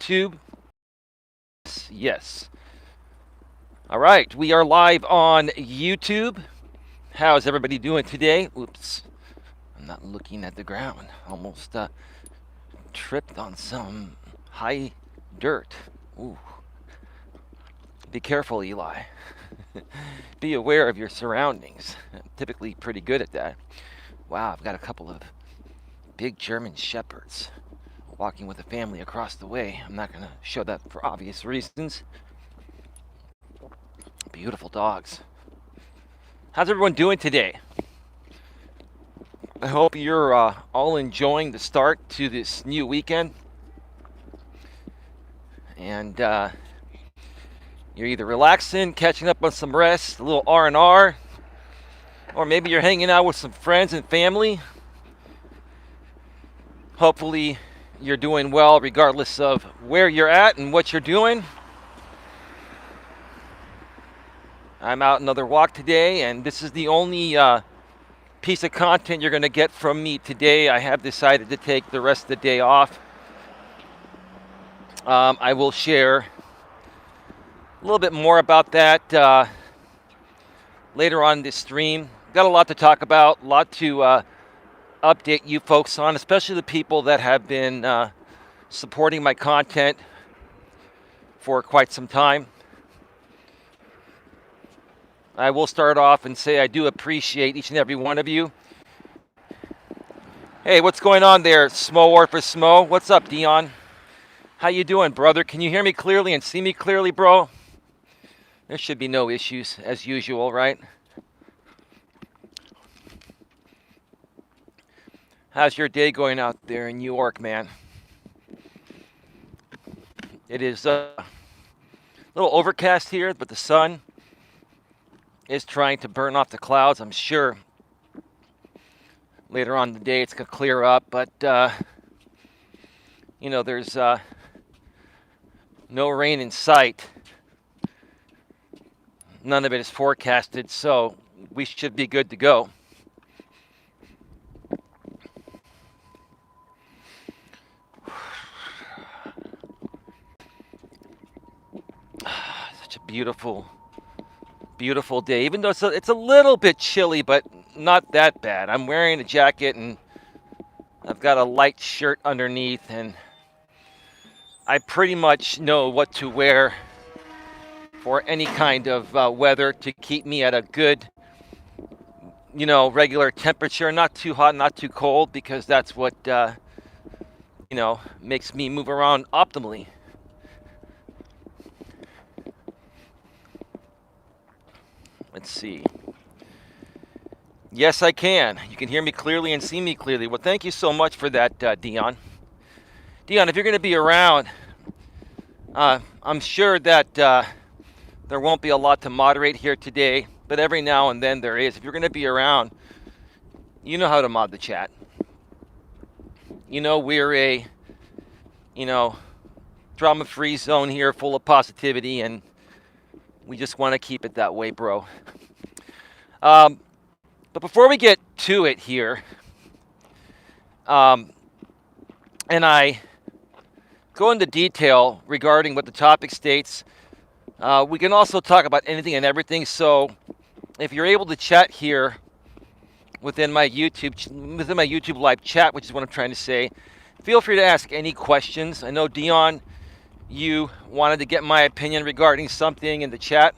YouTube? Yes. All right, we are live on YouTube. How's everybody doing today? Oops, I'm not looking at the ground. Almost tripped on some high dirt. Ooh. Be careful, Eli. Be aware of your surroundings. I'm typically pretty good at that. Wow, I've got a couple of big German shepherds walking with a family across the way. I'm not going to show that for obvious reasons. Beautiful dogs. How's everyone doing today? I hope you're all enjoying the start to this new weekend. And you're either relaxing, catching up on some rest, a little R&R, or maybe you're hanging out with some friends and family. Hopefully you're doing well regardless of where you're at and what you're doing. I'm out another walk today, and this is the only piece of content you're going to get from me today. I have decided to take the rest of the day off. I will share a little bit more about that later on in this stream. Got a lot to talk about, a lot to update you folks on, especially the people that have been supporting my content for quite some time. I will start off and say I do appreciate each and every one of you. Hey, what's going on there, Smo Orpha Smo? What's up, Dion? How you doing, brother? Can you hear me clearly and see me clearly, bro? There should be no issues, as usual, right? How's your day going out there in New York, man? It is a little overcast here, but the sun is trying to burn off the clouds. I'm sure later on in the day it's going to clear up, but there's no rain in sight. None of it is forecasted, so we should be good to go. Such a beautiful day, even though it's a little bit chilly, but not that bad. I'm wearing a jacket and I've got a light shirt underneath, and I pretty much know what to wear for any kind of weather to keep me at a good, regular temperature. Not too hot, not too cold, because that's what, makes me move around optimally. Let's see. Yes, I can. You can hear me clearly and see me clearly. Well, thank you so much for that, Dion. Dion, if you're going to be around, I'm sure that there won't be a lot to moderate here today, but every now and then there is. If you're going to be around, you know how to mod the chat. We're a, drama-free zone here full of positivity, and we just want to keep it that way, bro. But before we get to it here, and I go into detail regarding what the topic states, we can also talk about anything and everything. So if you're able to chat here within my YouTube live chat, which is what I'm trying to say, feel free to ask any questions. I know, Dion, you wanted to get my opinion regarding something in the chat.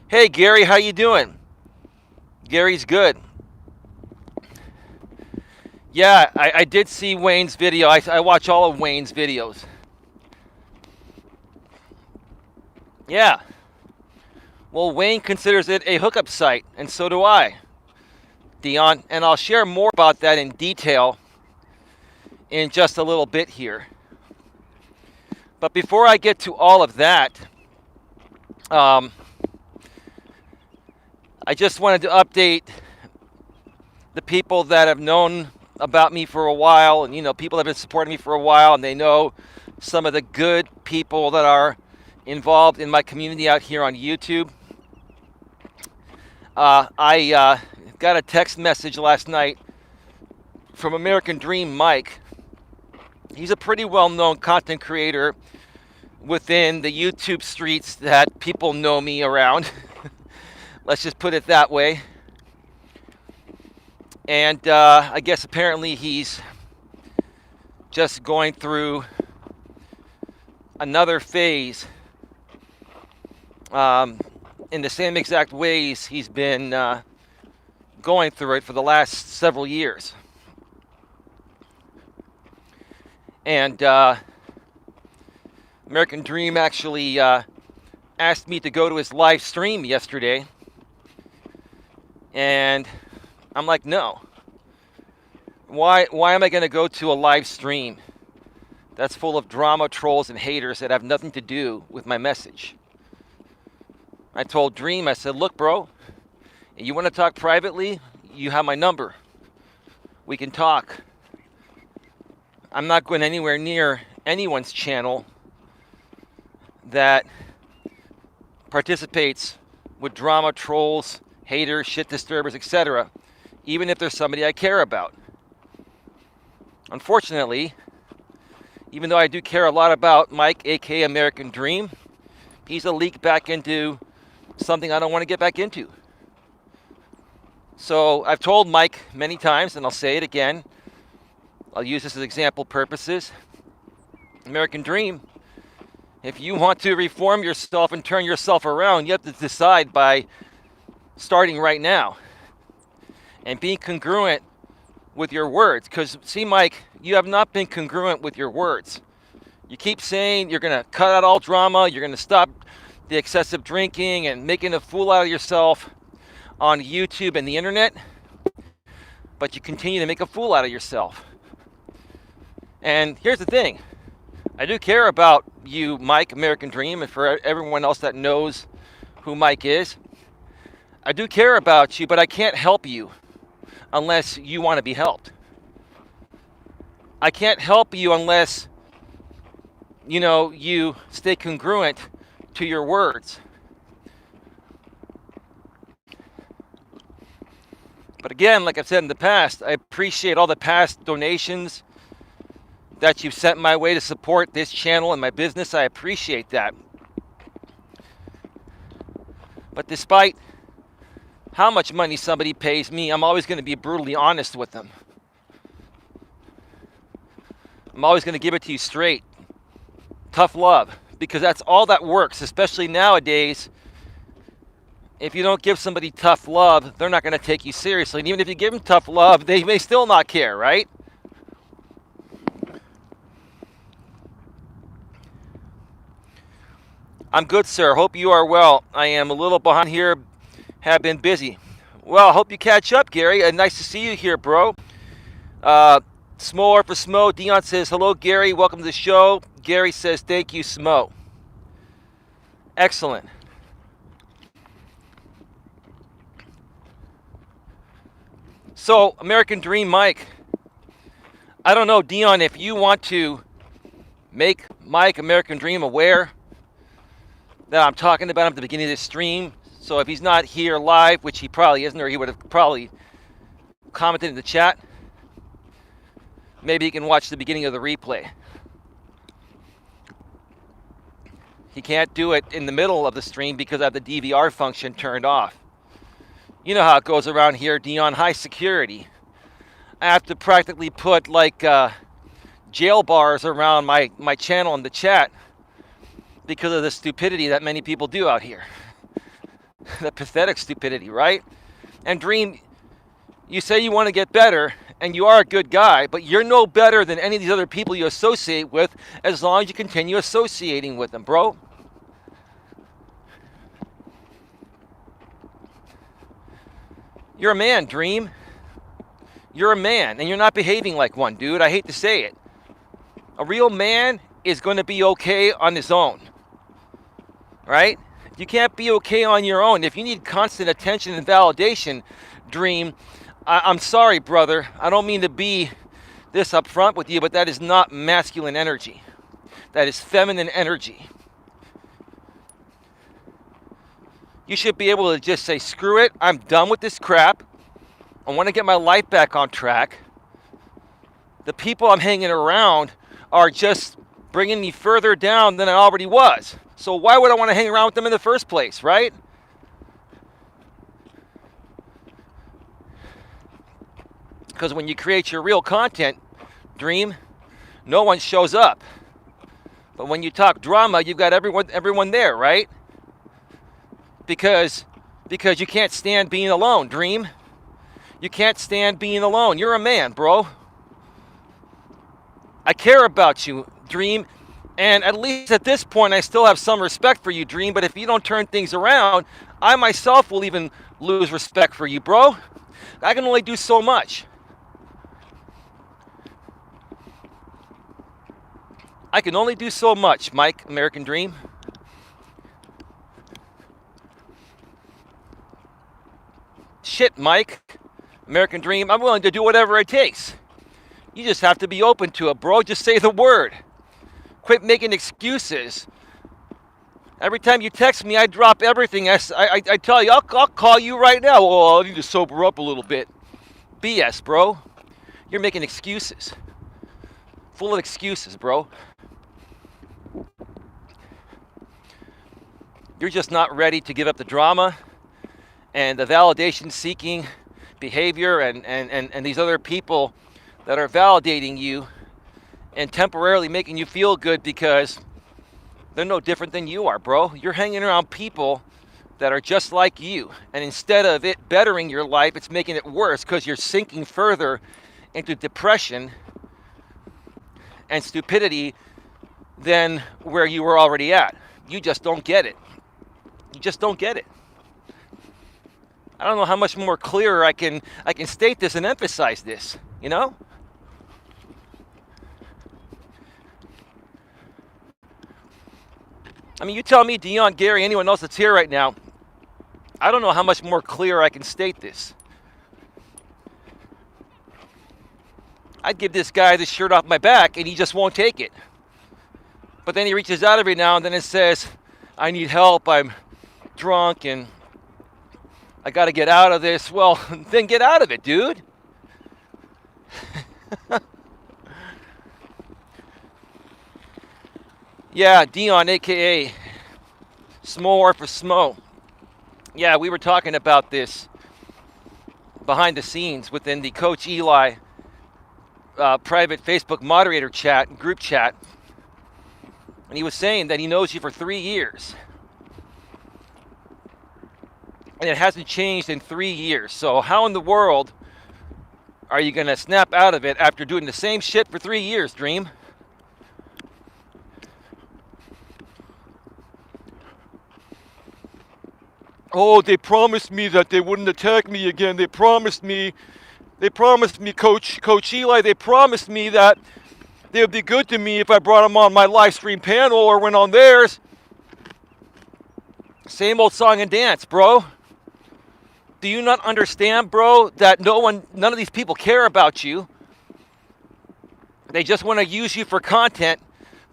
Hey, Gary, how you doing? Gary's good. Yeah, I did see Wayne's video. I watch all of Wayne's videos. Yeah. Well, Wayne considers it a hookup site, and so do I, Dion. And I'll share more about that in detail in just a little bit here. But before I get to all of that, I just wanted to update the people that have known about me for a while, and people that have been supporting me for a while, and they know some of the good people that are involved in my community out here on YouTube. I got a text message last night from American Dream Mike, He's a pretty well-known content creator within the YouTube streets that people know me around. Let's just put it that way. And I guess apparently he's just going through another phase in the same exact ways he's been going through it for the last several years. And American Dream actually asked me to go to his live stream yesterday. And I'm like, no. Why am I going to go to a live stream that's full of drama, trolls, and haters that have nothing to do with my message? I told Dream, I said, look, bro, you want to talk privately? You have my number. We can talk. I'm not going anywhere near anyone's channel that participates with drama, trolls, haters, shit disturbers, etc., even if there's somebody I care about. Unfortunately, even though I do care a lot about Mike, aka American Dream, he's a leak back into something I don't want to get back into. So I've told Mike many times, and I'll say it again, I'll use this as example purposes. American Dream, if you want to reform yourself and turn yourself around, you have to decide by starting right now and being congruent with your words. Because, see, Mike, you have not been congruent with your words. You keep saying you're going to cut out all drama, you're going to stop the excessive drinking and making a fool out of yourself on YouTube and the internet, but you continue to make a fool out of yourself. And here's the thing. I do care about you, Mike, American Dream, and for everyone else that knows who Mike is. I do care about you, but I can't help you unless you want to be helped. I can't help you unless, you stay congruent to your words. But again, like I've said in the past, I appreciate all the past donations that you've sent my way to support this channel and my business. I appreciate that. But despite how much money somebody pays me, I'm always going to be brutally honest with them. I'm always going to give it to you straight. Tough love. Because that's all that works, especially nowadays. If you don't give somebody tough love, they're not going to take you seriously. And even if you give them tough love, they may still not care, right? I'm good, sir. Hope you are well. I am a little behind here. Have been busy. Well, I hope you catch up, Gary. Nice to see you here, bro. Smo for Smo. Dion says, hello, Gary. Welcome to the show. Gary says, thank you, Smo. Excellent. So, American Dream Mike. I don't know, Dion, if you want to make Mike, American Dream, aware that I'm talking about him at the beginning of this stream. So if he's not here live, which he probably isn't, or he would have probably commented in the chat, maybe he can watch the beginning of the replay. He can't do it in the middle of the stream because I have the DVR function turned off. You know how it goes around here, Dion, high security. I have to practically put like jail bars around my channel in the chat because of the stupidity that many people do out here. The pathetic stupidity, right? And Dream, you say you want to get better, and you are a good guy, but you're no better than any of these other people you associate with as long as you continue associating with them, bro. You're a man, Dream. You're a man, and you're not behaving like one, dude. I hate to say it. A real man is going to be okay on his own, right? You can't be okay on your own. If you need constant attention and validation, Dream, I'm sorry, brother. I don't mean to be this upfront with you, but that is not masculine energy. That is feminine energy. You should be able to just say, screw it, I'm done with this crap. I want to get my life back on track. The people I'm hanging around are just bringing me further down than I already was. So why would I want to hang around with them in the first place, right? Because when you create your real content, Dream, no one shows up. But when you talk drama, you've got everyone there, right? Because you can't stand being alone, Dream. You can't stand being alone. You're a man, bro. I care about you, Dream. And at least at this point, I still have some respect for you, Dream. But if you don't turn things around, I myself will even lose respect for you, bro. I can only do so much. I can only do so much, Mike, American Dream. Shit, Mike, American Dream. I'm willing to do whatever it takes. You just have to be open to it, bro. Just say the word. Quit making excuses. Every time you text me, I drop everything. I tell you, I'll call you right now. Oh, I need to sober up a little bit. BS, bro. You're making excuses. Full of excuses, bro. You're just not ready to give up the drama and the validation-seeking behavior and these other people that are validating you and temporarily making you feel good because they're no different than you are, bro. You're hanging around people that are just like you. And instead of it bettering your life, it's making it worse because you're sinking further into depression and stupidity than where you were already at. You just don't get it. You just don't get it. I don't know how much more clearer I can state this and emphasize this, you know? I mean, you tell me, Dion, Gary, anyone else that's here right now, I don't know how much more clear I can state this. I'd give this guy the shirt off my back and he just won't take it. But then he reaches out every now and then and says, I need help, I'm drunk and I got to get out of this. Well, then get out of it, dude. Yeah, Dion, a.k.a. Smo for Smo. Yeah, we were talking about this behind the scenes within the Coach Eli private Facebook moderator chat, group chat. And he was saying that he knows you for 3 years. And it hasn't changed in 3 years. So how in the world are you going to snap out of it after doing the same shit for 3 years, Dream? Oh, they promised me that they wouldn't attack me again. They promised me, Coach Eli, they promised me that they would be good to me if I brought them on my live stream panel or went on theirs. Same old song and dance, bro. Do you not understand, bro, that none of these people care about you? They just want to use you for content,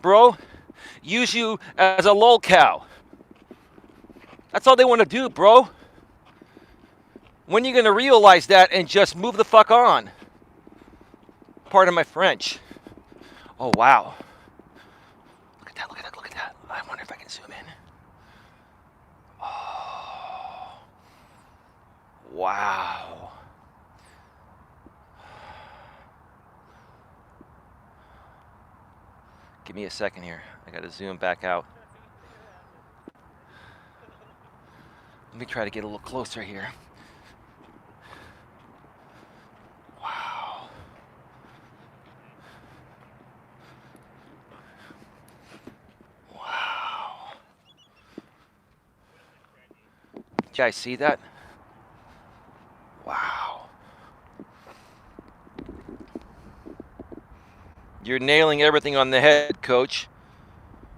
bro. Use you as a lolcow. That's all they want to do, bro. When are you going to realize that and just move the fuck on? Pardon my French. Oh, wow. Look at that, look at that, look at that. I wonder if I can zoom in. Oh. Wow. Give me a second here. I got to zoom back out. Let me try to get a little closer here. Wow. Wow. Did you guys see that? Wow. You're nailing everything on the head, Coach.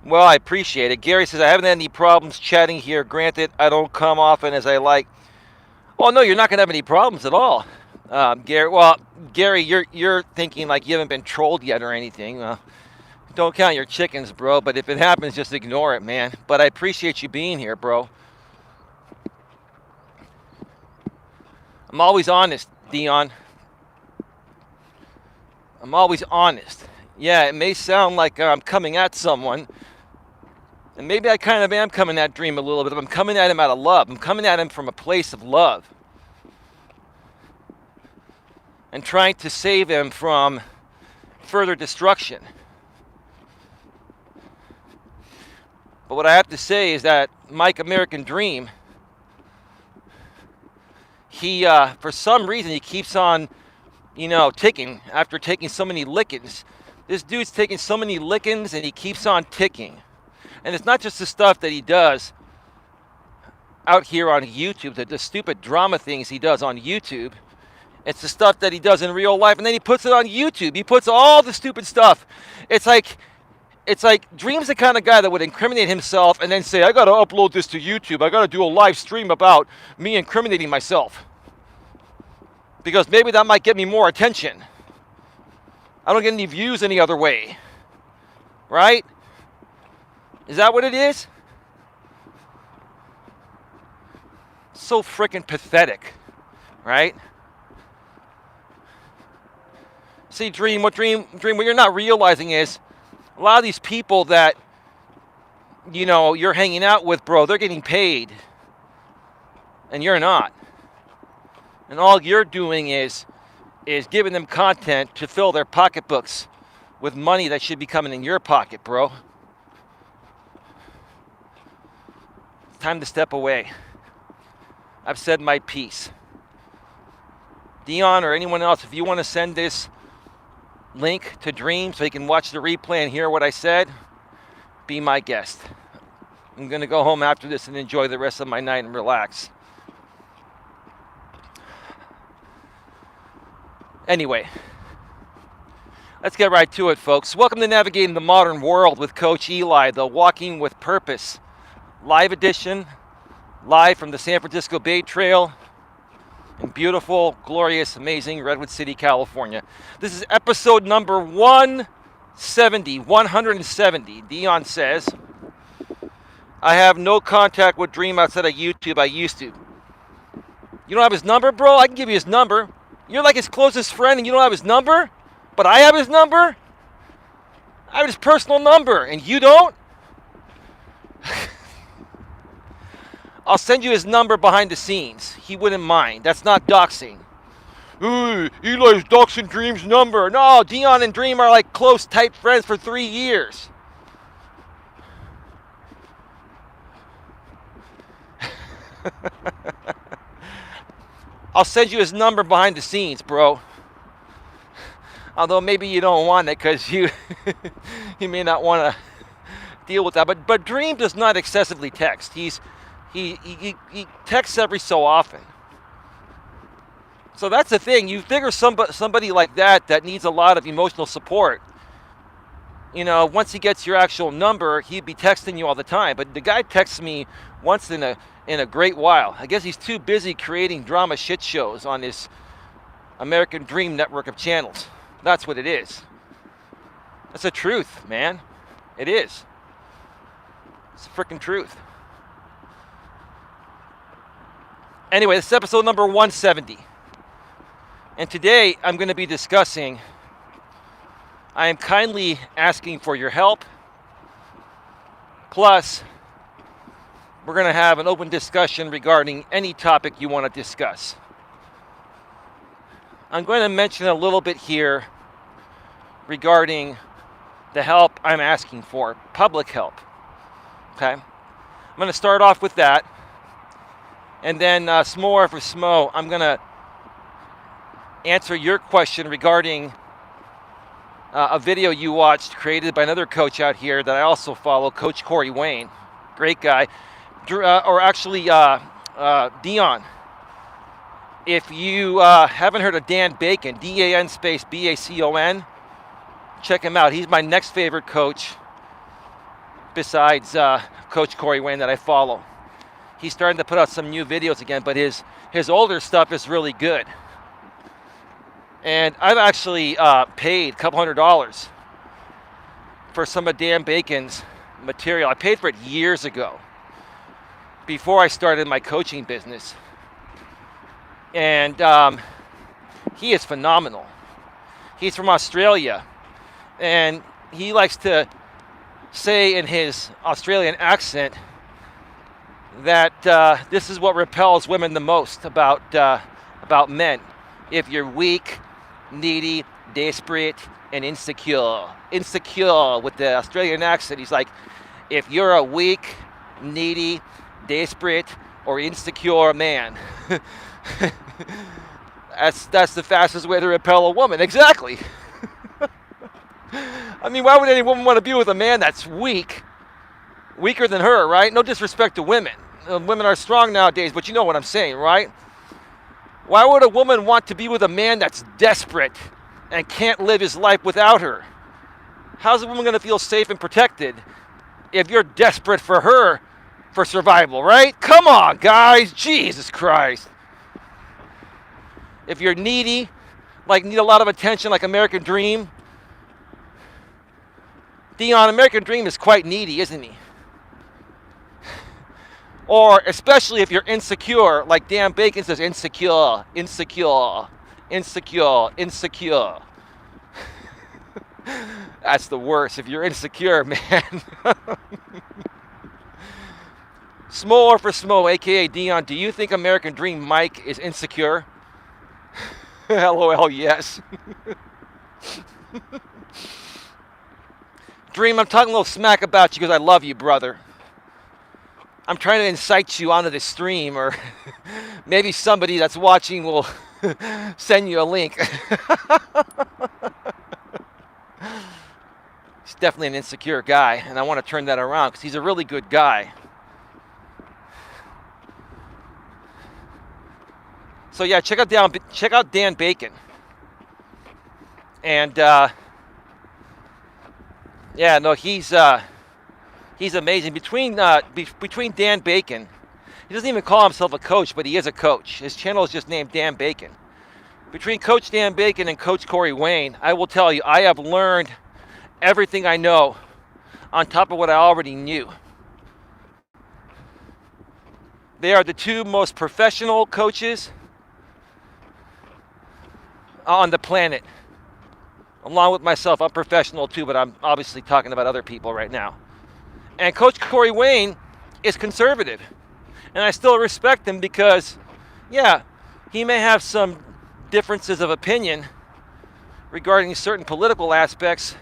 Well, I appreciate it. Gary says, I haven't had any problems chatting here. Granted, I don't come often as I like. Oh, no, you're not going to have any problems at all. Gary, you're thinking like you haven't been trolled yet or anything. Don't count your chickens, bro. But if it happens, just ignore it, man. But I appreciate you being here, bro. I'm always honest, Dion. I'm always honest. Yeah, it may sound like I'm coming at someone, and maybe I kind of am coming at Dream a little bit, but I'm coming at him out of love. I'm coming at him from a place of love and trying to save him from further destruction. But what I have to say is that Mike American Dream, he, for some reason, he keeps on, ticking after taking so many lickings. This dude's taking so many lickings and he keeps on ticking. And it's not just the stuff that he does out here on YouTube, the stupid drama things he does on YouTube. It's the stuff that he does in real life, and then he puts it on YouTube. He puts all the stupid stuff. It's like Dream's the kind of guy that would incriminate himself and then say, I gotta upload this to YouTube. I gotta do a live stream about me incriminating myself. Because maybe that might get me more attention. I don't get any views any other way. Right? Is that what it is? So freaking pathetic. Right? See, Dream, what you're not realizing is a lot of these people that, you're hanging out with, bro, they're getting paid. And you're not. And all you're doing is giving them content to fill their pocketbooks with money that should be coming in your pocket, bro. It's time to step away. I've said my piece. Dion or anyone else, if you want to send this link to Dream so you can watch the replay and hear what I said, be my guest. I'm going to go home after this and enjoy the rest of my night and relax. Anyway, let's get right to it, folks. Welcome to Navigating the Modern World with Coach Eli, the Walking with Purpose live edition, live from the San Francisco Bay Trail in beautiful, glorious, amazing Redwood City, California. This is episode number 170. Dion says, I have no contact with Dream outside of YouTube. I used to. You don't have his number, bro? I can give you his number. You're like his closest friend and you don't have his number? But I have his number? I have his personal number and you don't? I'll send you his number behind the scenes. He wouldn't mind. That's not doxing. Ooh, Eli's doxing Dream's number. No, Dion and Dream are like close, tight friends for 3 years. I'll send you his number behind the scenes, bro. Although maybe you don't want it because you may not want to deal with that. But Dream does not excessively text. He texts every so often. So that's the thing. You figure somebody like that needs a lot of emotional support. Once he gets your actual number, he'd be texting you all the time. But the guy texts me once in a great while. I guess he's too busy creating drama shit shows on his American Dream network of channels. That's what it is. That's the truth, man. It is. It's the freaking truth. Anyway, this is episode number 170. And today I'm going to be discussing, I am kindly asking for your help. Plus, we're going to have an open discussion regarding any topic you want to discuss. I'm going to mention a little bit here regarding the help I'm asking for, public help. Okay? I'm going to start off with that. And then Smo for Smo, I'm going to answer your question regarding a video you watched created by another coach out here that I also follow, Coach Corey Wayne. Great guy. Dion. If you haven't heard of Dan Bacon, DAN space BACON, check him out. He's my next favorite coach besides Coach Corey Wayne that I follow. He's starting to put out some new videos again, but his older stuff is really good. And I've actually paid a couple $100 for some of Dan Bacon's material. I paid for it years ago, before I started my coaching business. And he is phenomenal. He's from Australia. And he likes to say in his Australian accent that this is what repels women the most about men. If you're weak, needy, desperate, and insecure. Insecure with the Australian accent. He's like, if you're a weak, needy, desperate, or insecure man, that's the fastest way to repel a woman. Exactly. I mean, why would any woman want to be with a man that's weak? Weaker than her, right? No disrespect to women. Women are strong nowadays, but you know what I'm saying, right? Why would a woman want to be with a man that's desperate and can't live his life without her? How's a woman going to feel safe and protected if you're desperate for her for survival, right? Come on, guys. Jesus Christ. If you're needy, like need a lot of attention, like American Dream. Dion, American Dream is quite needy, isn't he? Or especially if you're insecure, like Dan Bacon says, insecure, insecure, insecure, insecure. That's the worst if you're insecure, man. Smo for Smo, aka Dion, do you think American Dream Mike is insecure? LOL, yes. Dream, I'm talking a little smack about you because I love you, brother. I'm trying to incite you onto this stream, or maybe somebody that's watching will send you a link. He's definitely an insecure guy, and I want to turn that around because he's a really good guy. So yeah, check out Dan Bacon, and yeah, no, he's amazing. Between Dan Bacon, he doesn't even call himself a coach, but he is a coach. His channel is just named Dan Bacon. Between Coach Dan Bacon and Coach Corey Wayne, I will tell you, I have learned everything I know on top of what I already knew. They are the two most professional coaches on the planet. Along with myself, I'm professional too, but I'm obviously talking about other people right now. And Coach Corey Wayne is conservative. And I still respect him because, yeah, he may have some differences of opinion regarding certain political aspects,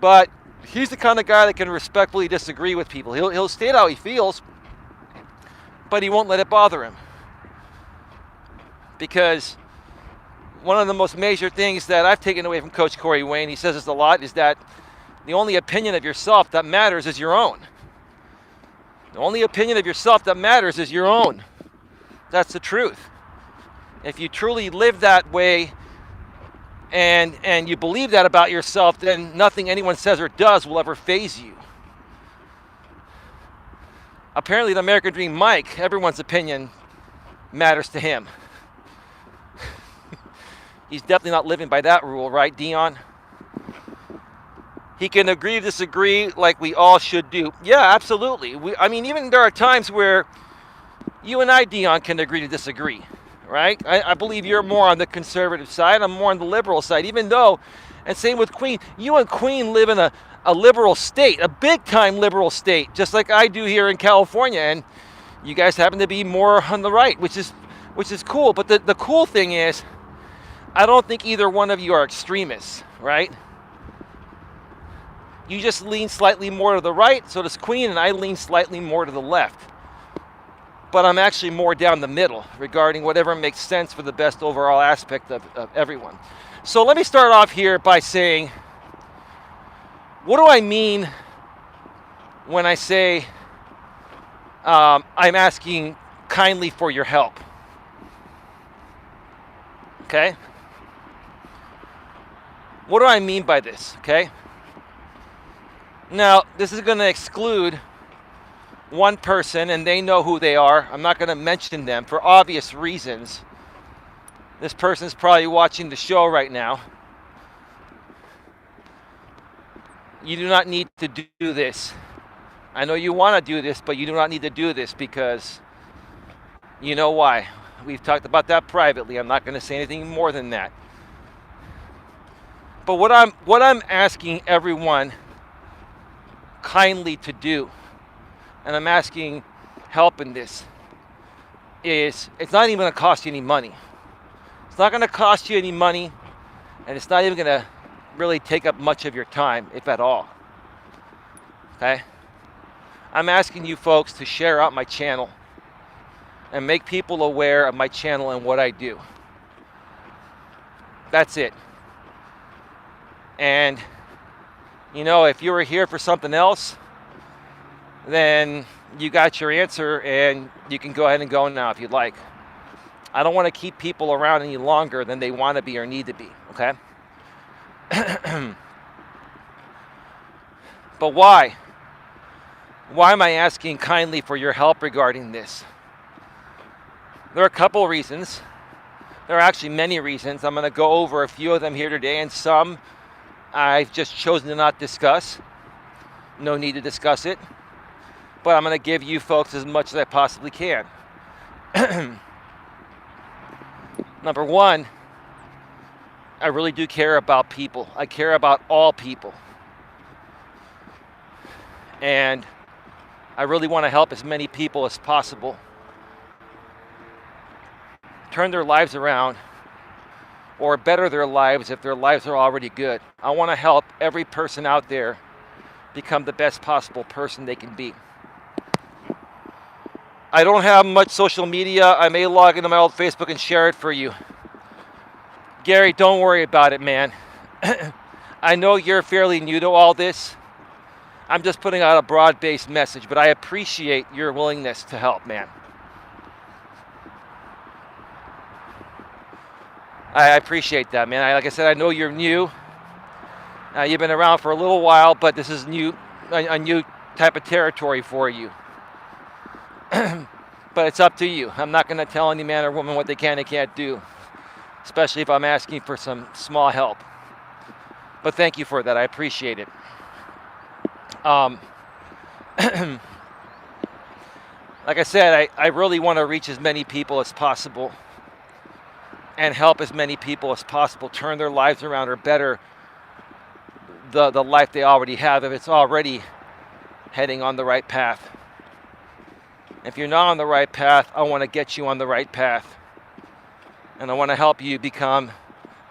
but he's the kind of guy that can respectfully disagree with people. He'll state how he feels, but he won't let it bother him. Because one of the most major things that I've taken away from Coach Corey Wayne, he says this a lot, is that the only opinion of yourself that matters is your own. The only opinion of yourself that matters is your own. That's the truth. If you truly live that way and you believe that about yourself, then nothing anyone says or does will ever faze you. Apparently, the American Dream Mike, everyone's opinion matters to him. He's definitely not living by that rule, right, Dion? He can agree to disagree like we all should do. Yeah, absolutely. I mean, even there are times where you and I, Dion, can agree to disagree, right? I believe you're more on the conservative side. I'm more on the liberal side, even though, and same with Queen, you and Queen live in a liberal state, a big-time liberal state, just like I do here in California, and you guys happen to be more on the right, which is cool. But the cool thing is, I don't think either one of you are extremists, right? You just lean slightly more to the right, so does Queen, and I lean slightly more to the left. But I'm actually more down the middle regarding whatever makes sense for the best overall aspect of everyone. So let me start off here by saying, what do I mean when I say I'm asking kindly for your help? Okay? What do I mean by this? Okay? Now, this is going to exclude one person, and they know who they are. I'm not going to mention them for obvious reasons. This person's probably watching the show right now. You do not need to do this. I know you want to do this, but you do not need to do this because you know why. We've talked about that privately. I'm not going to say anything more than that. But what I'm asking everyone kindly to do, and I'm asking help in this, is it's not even going to cost you any money. It's not going to cost you any money, and it's not even going to really take up much of your time, if at all. Okay? I'm asking you folks to share out my channel and make people aware of my channel and what I do. That's it. And, you know, if you were here for something else, then you got your answer and you can go ahead and go now if you'd like. I don't want to keep people around any longer than they want to be or need to be, okay? But why? Why am I asking kindly for your help regarding this? There are a couple of reasons. There are actually many reasons. I'm going to go over a few of them here today, and some I've just chosen to not discuss. No need to discuss it. But I'm going to give you folks as much as I possibly can. Number one, I really do care about people. I care about all people. And I really want to help as many people as possible turn their lives around or better their lives if their lives are already good. I want to help every person out there become the best possible person they can be. I don't have much social media. I may log into my old Facebook and share it for you. Gary, don't worry about it, man. I know you're fairly new to all this. I'm just putting out a broad-based message, but I appreciate your willingness to help, man. I appreciate that, man. Like I said, I know you're new. You've been around for a little while, but this is a new type of territory for you. But it's up to you. I'm not going to tell any man or woman what they can and can't do, especially if I'm asking for some small help. But thank you for that. I appreciate it. Like I said, I really want to reach as many people as possible and help as many people as possible turn their lives around or better the life they already have if it's already heading on the right path. If you're not on the right path, I want to get you on the right path. And I want to help you become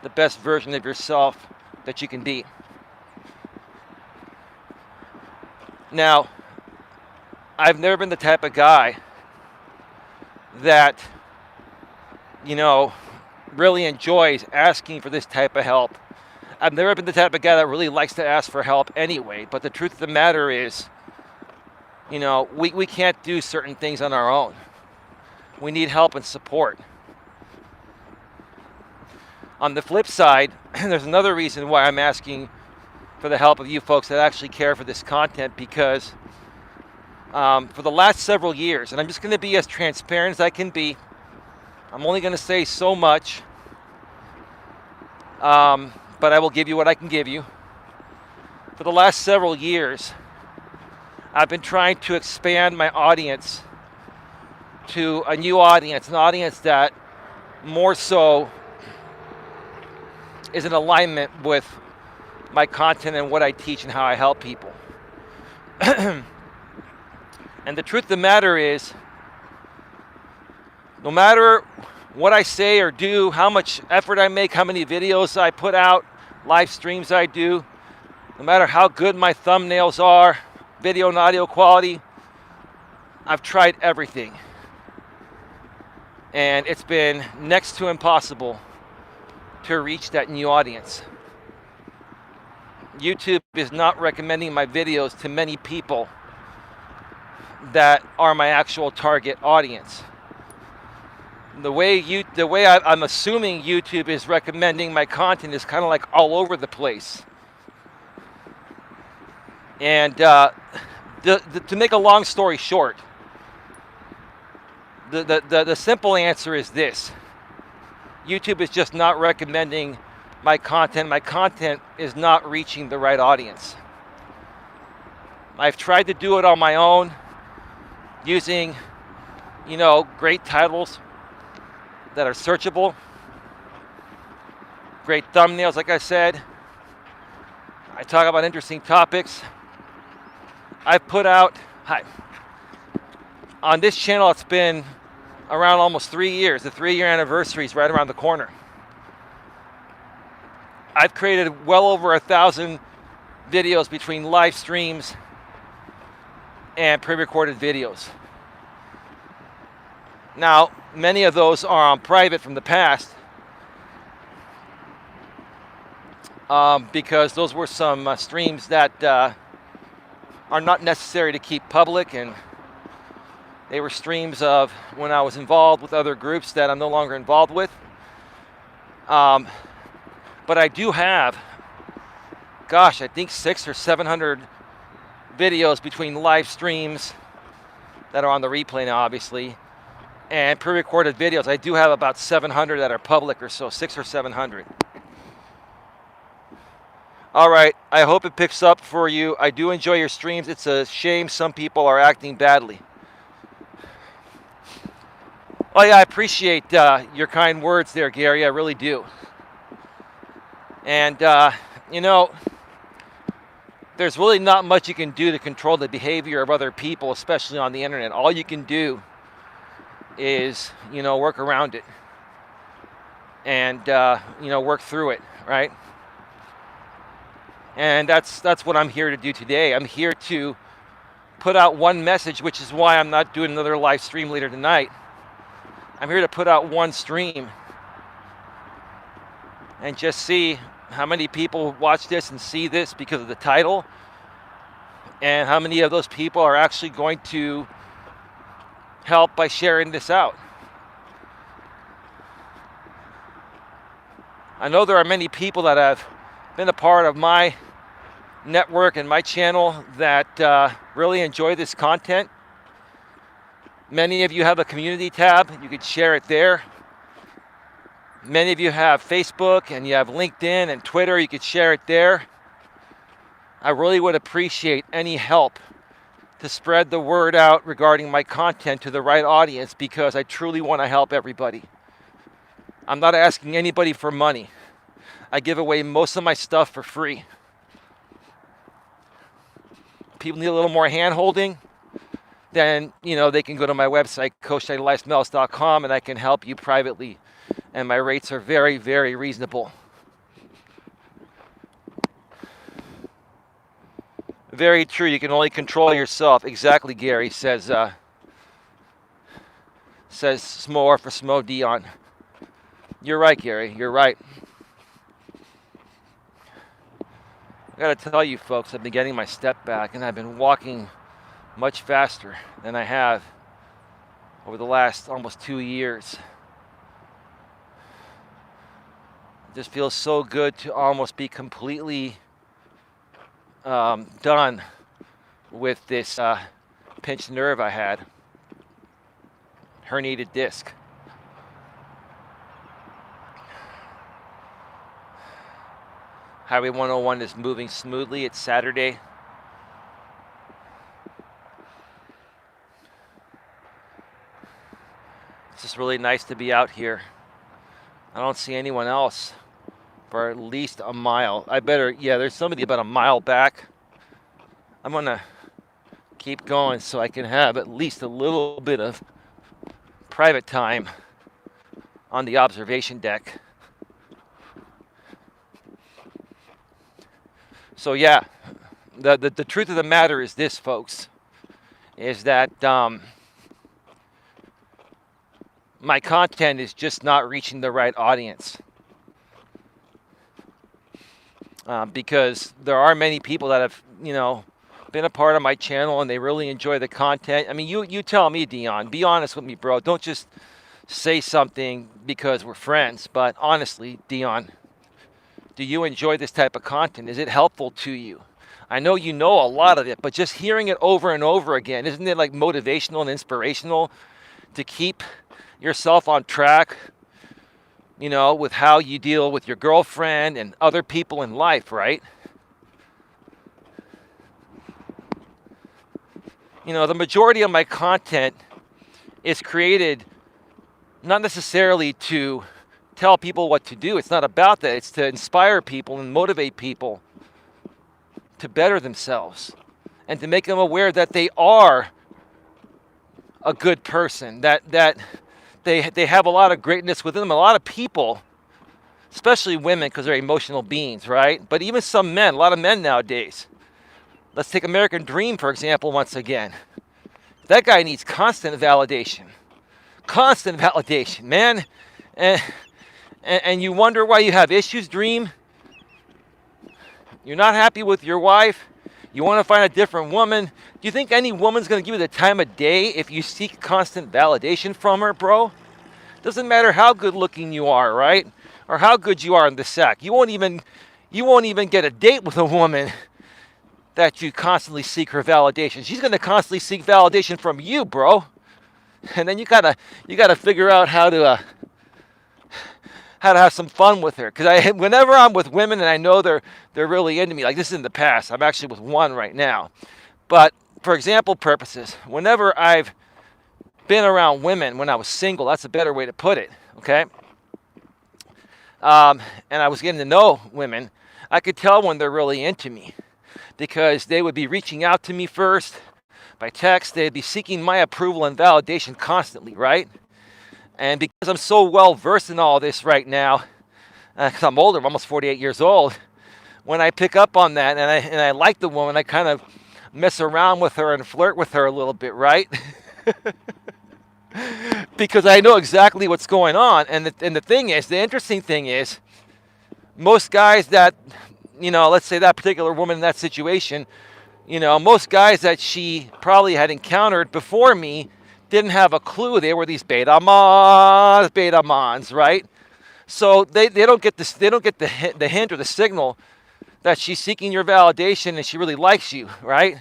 the best version of yourself that you can be. Now, I've never been the type of guy that, really enjoys asking for this type of help. I've never been the type of guy that really likes to ask for help anyway, but the truth of the matter is, we can't do certain things on our own. We need help and support. On the flip side, there's another reason why I'm asking for the help of you folks that actually care for this content, because for the last several years, and I'm just going to be as transparent as I can be, I'm only going to say so much, but I will give you what I can give you. For the last several years, I've been trying to expand my audience to a new audience, an audience that more so is in alignment with my content and what I teach and how I help people. And the truth of the matter is, no matter what I say or do, how much effort I make, how many videos I put out, live streams I do, no matter how good my thumbnails are, video and audio quality, I've tried everything. And it's been next to impossible to reach that new audience. YouTube is not recommending my videos to many people that are my actual target audience. The way I'm assuming YouTube is recommending my content is kind of like all over the place. And to make a long story short, the simple answer is this: YouTube is just not recommending my content. My content is not reaching the right audience. I've tried to do it on my own, using, great titles that are searchable, great thumbnails, like I said, I talk about interesting topics. I've put out, hi, on this channel it's been around almost 3 years. The 3-year anniversary is right around the corner. I've created well over 1,000 videos between live streams and pre-recorded videos. Now, many of those are on private from the past because those were some streams that are not necessary to keep public, and they were streams of when I was involved with other groups that I'm no longer involved with. But I do have, gosh, I think 600 or 700 videos between live streams that are on the replay now, obviously, and pre-recorded videos. I do have about 700 that are public or so, 600 or 700. All right, I hope it picks up for you. I do enjoy your streams. It's a shame some people are acting badly. Oh yeah, I appreciate your kind words there, Gary. I really do. And, you know, there's really not much you can do to control the behavior of other people, especially on the internet. All you can do is, you know, work around it and, you know, work through it, right? And that's what I'm here to do today. I'm here to put out one message, which is why I'm not doing another live stream later tonight. I'm here to put out one stream and just see how many people watch this and see this because of the title, and how many of those people are actually going to help by sharing this out. I know there are many people that have been a part of my network and my channel that really enjoy this content. Many of you have a community tab. You could share it there. Many of you have Facebook and you have LinkedIn and Twitter. You could share it there. I really would appreciate any help to spread the word out regarding my content to the right audience, because I truly want to help everybody. I'm not asking anybody for money. I give away most of my stuff for free. People need a little more hand-holding, then, you know, they can go to my website, coacheli.com, and I can help you privately. And my rates are very, very reasonable. Very true. You can only control yourself. Exactly, Gary, says Smo for Smo Dion. You're right, Gary. You're right. I got to tell you, folks, I've been getting my step back, and I've been walking much faster than I have over the last almost 2 years. It just feels so good to almost be completely done with this pinched nerve I had, herniated disc. Highway 101 is moving smoothly. It's Saturday. It's just really nice to be out here. I don't see anyone else for at least a mile. There's somebody about a mile back. I'm gonna keep going so I can have at least a little bit of private time on the observation deck. So yeah, the truth of the matter is this, folks, is that my content is just not reaching the right audience. Because there are many people that have, you know, been a part of my channel and they really enjoy the content. I mean, you tell me, Dion, be honest with me, bro. Don't just say something because we're friends, but honestly, Dion, do you enjoy this type of content? Is it helpful to you? I know you know a lot of it, but just hearing it over and over again, isn't it like motivational and inspirational to keep yourself on track, you know, with how you deal with your girlfriend and other people in life, right? You know, the majority of my content is created not necessarily to tell people what to do. It's not about that. It's to inspire people and motivate people to better themselves and to make them aware that they are a good person, that they have a lot of greatness within them. A lot of people, especially women, because they're emotional beings, right? But even some men, a lot of men nowadays. Let's take American Dream, for example, once again. That guy needs constant validation. Constant validation, man. And you wonder why you have issues, Dream? You're not happy with your wife? You want to find a different woman? Do you think any woman's going to give you the time of day if you seek constant validation from her, bro? Doesn't matter how good looking you are, right? Or how good you are in the sack. You won't even get a date with a woman that you constantly seek her validation. She's going to constantly seek validation from you, bro. And then you gotta figure out how to have some fun with her. Because whenever I'm with women and I know they're really into me, like this is in the past. I'm actually with one right now. But for example purposes, whenever I've been around women when I was single, that's a better way to put it, okay? And I was getting to know women, I could tell when they're really into me because they would be reaching out to me first by text. They'd be seeking my approval and validation constantly, right? And because I'm so well versed in all this right now, because I'm older, I'm almost 48 years old, when I pick up on that and I like the woman, I kind of mess around with her and flirt with her a little bit, right? Because I know exactly what's going on. And the interesting thing is, most guys that, let's say that particular woman in that situation, most guys that she probably had encountered before me didn't have a clue they were these beta mons, right? So they don't get this, they don't get the hint or the signal that she's seeking your validation and she really likes you, right?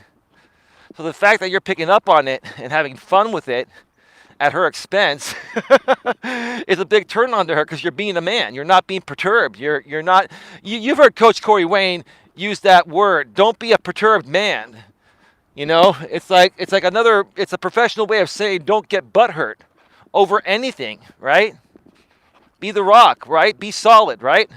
So the fact that you're picking up on it and having fun with it at her expense is a big turn on to her because you're being a man. You're not being perturbed. You're not. You've heard Coach Corey Wayne use that word. Don't be a perturbed man. It's a professional way of saying don't get butthurt over anything, right? Be the rock, right? Be solid, right?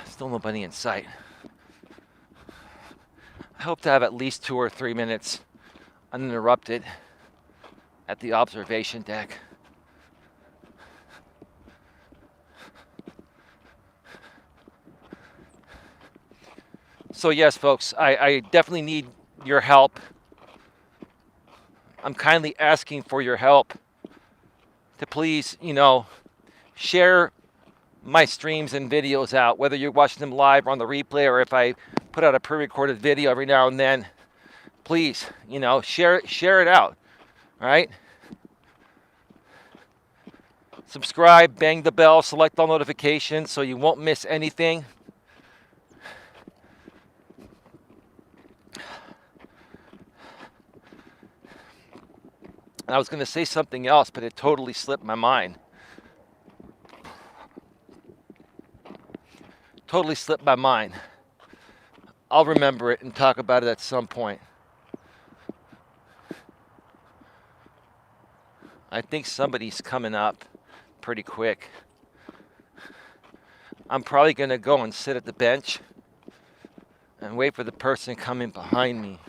Still nobody in sight. I hope to have at least 2 or 3 minutes uninterrupted at the observation deck. So yes, folks, I definitely need your help. I'm kindly asking for your help to please, share my streams and videos out, whether you're watching them live or on the replay, or if I put out a pre-recorded video every now and then. Please, share it out, right? Subscribe, bang the bell, select all notifications so you won't miss anything. And I was going to say something else, but it totally slipped my mind. Totally slipped my mind. I'll remember it and talk about it at some point. I think somebody's coming up pretty quick. I'm probably going to go and sit at the bench and wait for the person coming behind me.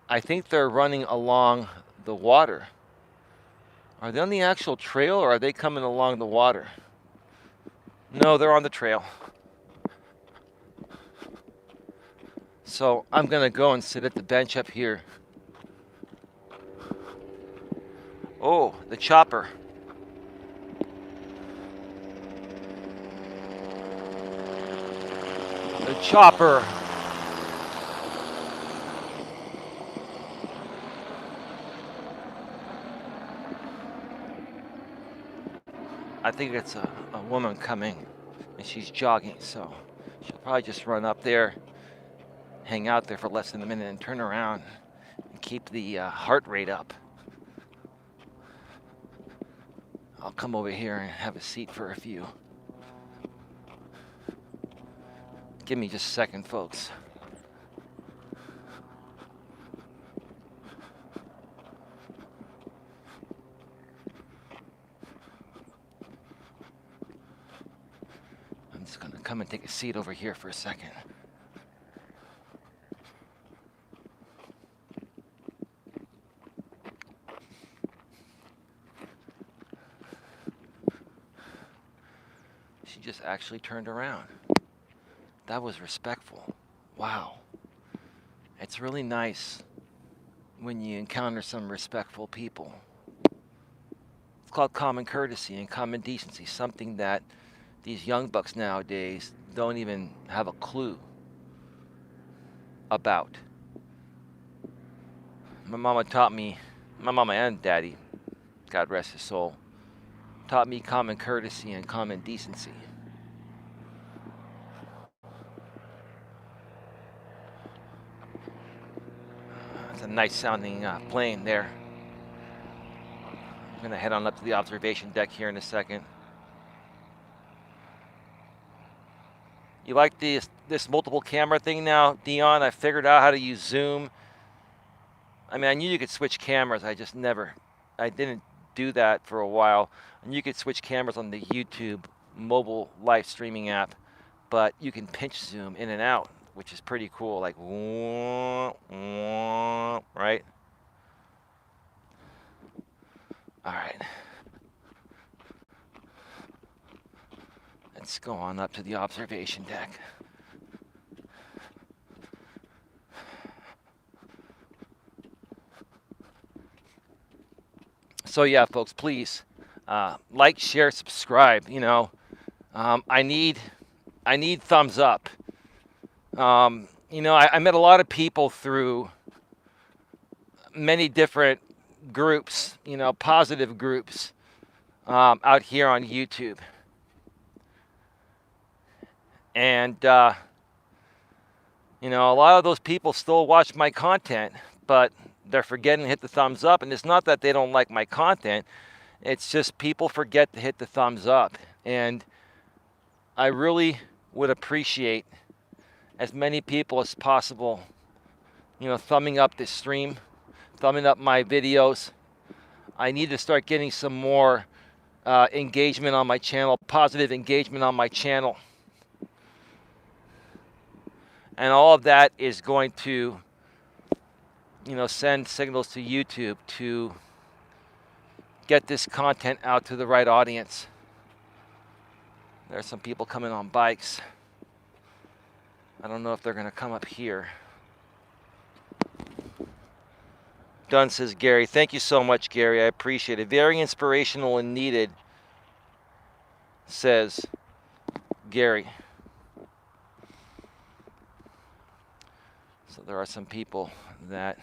I think they're running along the water. Are they on the actual trail or are they coming along the water? No, they're on the trail. So I'm going to go and sit at the bench up here. Oh, the chopper. The chopper. I think it's a woman coming, and she's jogging, so she'll probably just run up there, hang out there for less than a minute, and turn around and keep the heart rate up. I'll come over here and have a seat for a few. Give me just a second, folks. I'm just gonna come and take a seat over here for a second. She just actually turned around. That was respectful. Wow. It's really nice when you encounter some respectful people. It's called common courtesy and common decency, something that these young bucks nowadays don't even have a clue about. My mama taught me, my mama and daddy, God rest his soul, taught me common courtesy and common decency. It's a nice sounding plane there. I'm gonna head on up to the observation deck here in a second. You like this multiple camera thing now, Dion? I figured out how to use Zoom. I mean, I knew you could switch cameras. I didn't do that for a while. And you could switch cameras on the YouTube mobile live streaming app, but you can pinch zoom in and out, which is pretty cool. Like, right? All right. Let's go on up to the observation deck. So yeah, folks, please like, share, subscribe. You know, I need thumbs up. You know, I met a lot of people through many different groups, you know, positive groups out here on YouTube. And, you know, a lot of those people still watch my content, but they're forgetting to hit the thumbs up. And it's not that they don't like my content. It's just people forget to hit the thumbs up. And I really would appreciate as many people as possible, you know, thumbing up this stream, thumbing up my videos. I need to start getting some more engagement on my channel, positive engagement on my channel. And all of that is going to, you know, send signals to YouTube to get this content out to the right audience. There's some people coming on bikes. I don't know if they're going to come up here. Dunn says, Gary, thank you so much, Gary. I appreciate it. Very inspirational and needed, says Gary. So there are some people that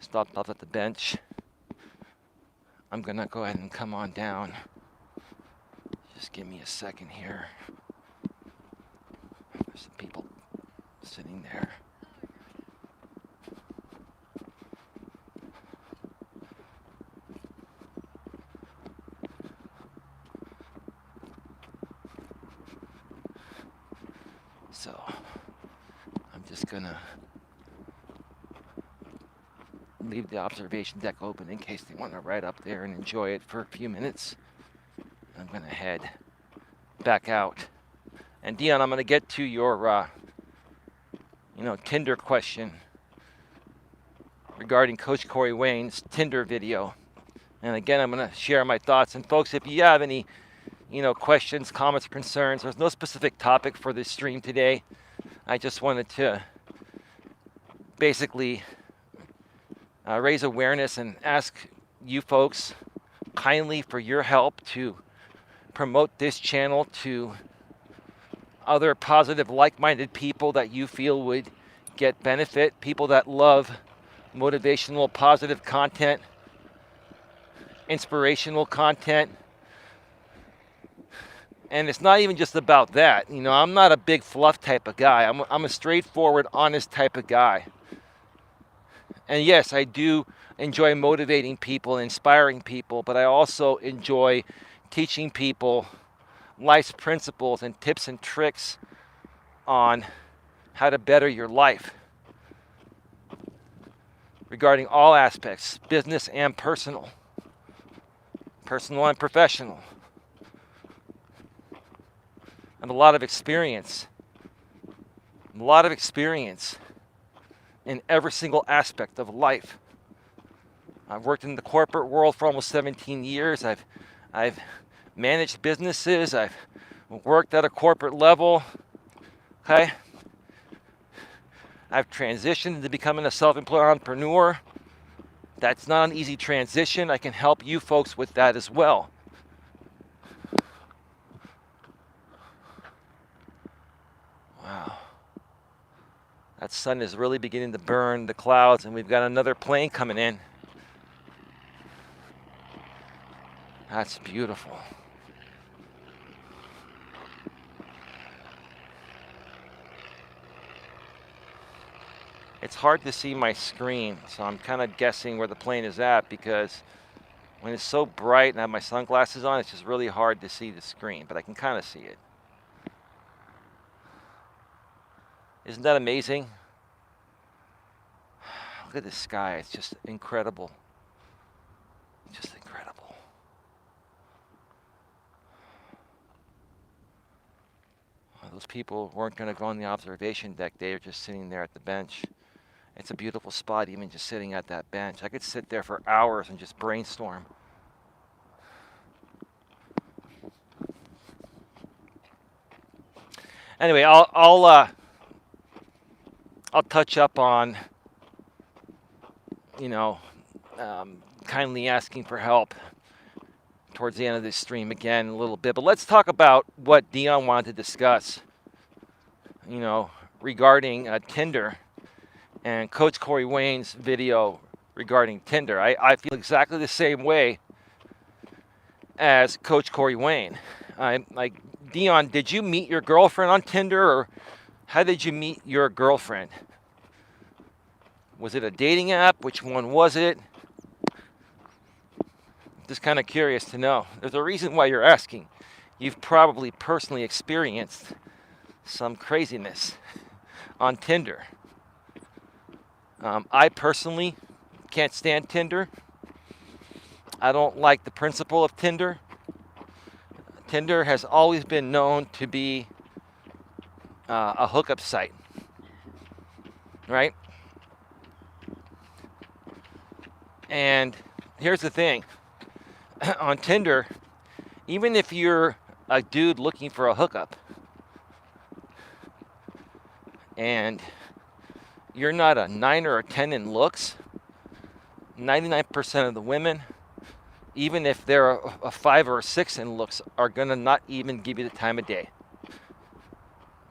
stopped off at the bench. I'm going to go ahead and come on down. Just give me a second here. There's some people sitting there. So I'm just going to leave the observation deck open in case they want to ride up there and enjoy it for a few minutes. I'm going to head back out. And Dion, I'm going to get to your, you know, Tinder question regarding Coach Corey Wayne's Tinder video. And again, I'm going to share my thoughts. And folks, if you have any, you know, questions, comments, or concerns, there's no specific topic for this stream today. I just wanted to basically raise awareness and ask you folks kindly for your help to promote this channel to other positive, like-minded people that you feel would get benefit, people that love motivational, positive content, inspirational content. And it's not even just about that. You know, I'm not a big fluff type of guy. I'm a straightforward, honest type of guy. And yes, I do enjoy motivating people, inspiring people, but I also enjoy teaching people life's principles and tips and tricks on how to better your life regarding all aspects, business and personal and professional. I have a lot of experience in every single aspect of life. I've worked in the corporate world for almost 17 years. I've managed businesses. I've worked at a corporate level. Okay? I've transitioned into becoming a self-employed entrepreneur. That's not an easy transition. I can help you folks with that as well. Wow. That sun is really beginning to burn the clouds, and we've got another plane coming in. That's beautiful. It's hard to see my screen, so I'm kind of guessing where the plane is at, because when it's so bright and I have my sunglasses on, it's just really hard to see the screen, but I can kind of see it. Isn't that amazing? Look at the sky. It's just incredible. Just incredible. Those people weren't going to go on the observation deck. They were just sitting there at the bench. It's a beautiful spot, even just sitting at that bench. I could sit there for hours and just brainstorm. Anyway, I'll touch up on, kindly asking for help towards the end of this stream again a little bit. But let's talk about what Dion wanted to discuss, regarding Tinder and Coach Corey Wayne's video regarding Tinder. I feel exactly the same way as Coach Corey Wayne. Like, Dion, did you meet your girlfriend on Tinder, or how did you meet your girlfriend? Was it a dating app? Which one was it? Just kind of curious to know. There's a reason why you're asking. You've probably personally experienced some craziness on Tinder. I personally can't stand Tinder. I don't like the principle of Tinder. Tinder has always been known to be a hookup site, right? And here's the thing. On Tinder, even if you're a dude looking for a hookup and you're not a 9 or a 10 in looks, 99% of the women, even if they're a 5 or a 6 in looks, are going to not even give you the time of day.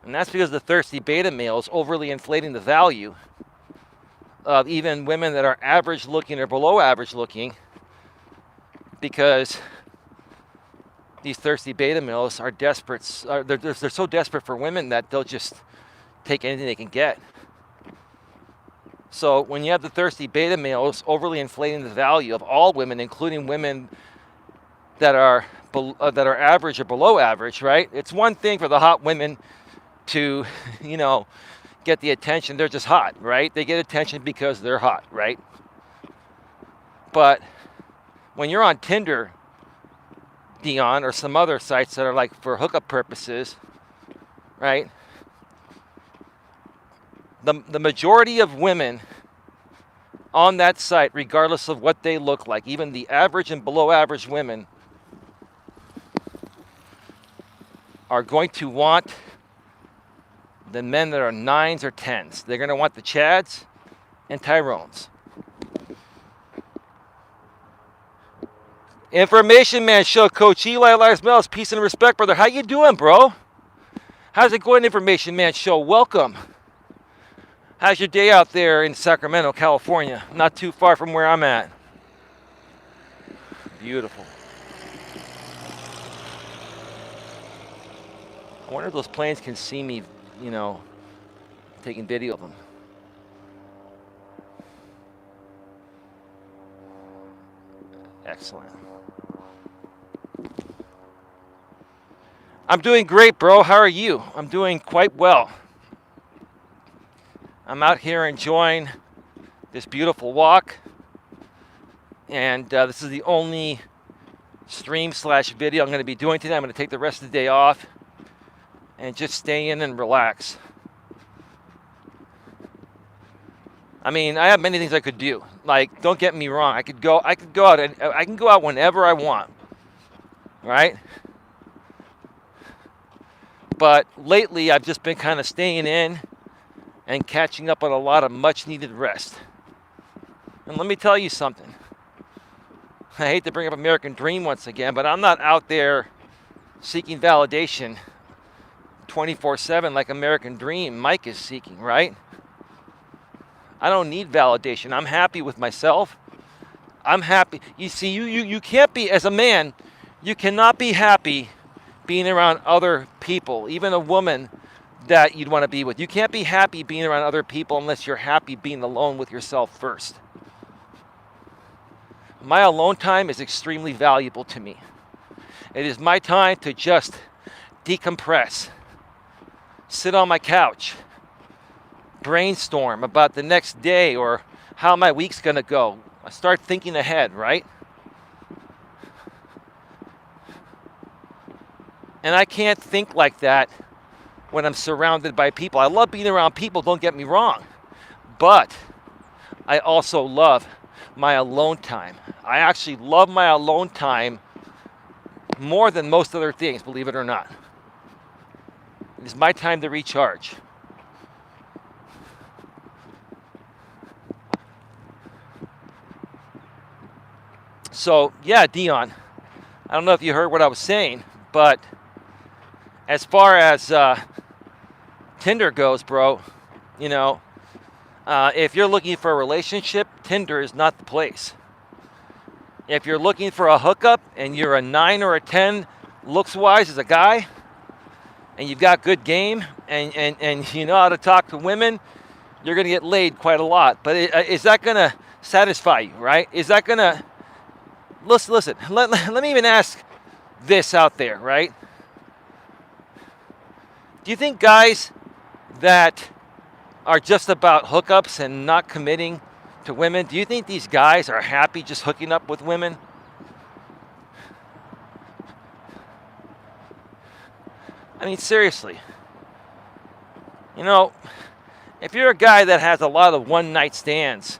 And that's because the thirsty beta males overly inflating the value of even women that are average looking or below average looking, because these thirsty beta males are desperate. They're so desperate for women that they'll just take anything they can get. So when you have the thirsty beta males overly inflating the value of all women, including women that are average or below average, right? It's one thing for the hot women to, get the attention. They're just hot, right? They get attention because they're hot, right? But when you're on Tinder, Dion, or some other sites that are like for hookup purposes, right? The majority of women on that site, regardless of what they look like, even the average and below average women, are going to want the men that are 9s or 10s. They're going to want the Chads and Tyrones. Information Man Show, Coach Eli, Elias Melas, peace and respect, brother. How you doing, bro? How's it going, Information Man Show? Welcome. How's your day out there in Sacramento, California? Not too far from where I'm at. Beautiful. I wonder if those planes can see me, taking video of them. Excellent. I'm doing great, bro. How are you? I'm doing quite well. I'm out here enjoying this beautiful walk, and this is the only stream/video I'm going to be doing today. I'm going to take the rest of the day off and just stay in and relax. I mean, I have many things I could do. Like, don't get me wrong. I could go out and I can go out whenever I want, right? But lately, I've just been kind of staying in and catching up on a lot of much-needed rest. And let me tell you something. I hate to bring up American Dream once again, but I'm not out there seeking validation 24/7 like American Dream Mike is seeking, right? I don't need validation. I'm happy with myself. I'm happy. You see, you can't be, as a man, you cannot be happy being around other people, even a woman that you'd want to be with. You can't be happy being around other people unless you're happy being alone with yourself first. My alone time is extremely valuable to me. It is my time to just decompress, sit on my couch, brainstorm about the next day or how my week's going to go. I start thinking ahead, right? And I can't think like that when I'm surrounded by people. I love being around people, don't get me wrong. But I also love my alone time. I actually love my alone time more than most other things, believe it or not. It is my time to recharge. So, yeah, Dion, I don't know if you heard what I was saying, but as far as Tinder goes, bro, you know, if you're looking for a relationship, Tinder is not the place. If you're looking for a hookup and you're a 9 or a 10 looks-wise as a guy, and you've got good game, and you know how to talk to women, you're going to get laid quite a lot. But is that going to satisfy you, right? Is that going to... Listen, let me even ask this out there, right? Do you think guys that are just about hookups and not committing to women, do you think these guys are happy just hooking up with women? I mean, seriously. You know, if you're a guy that has a lot of one-night stands,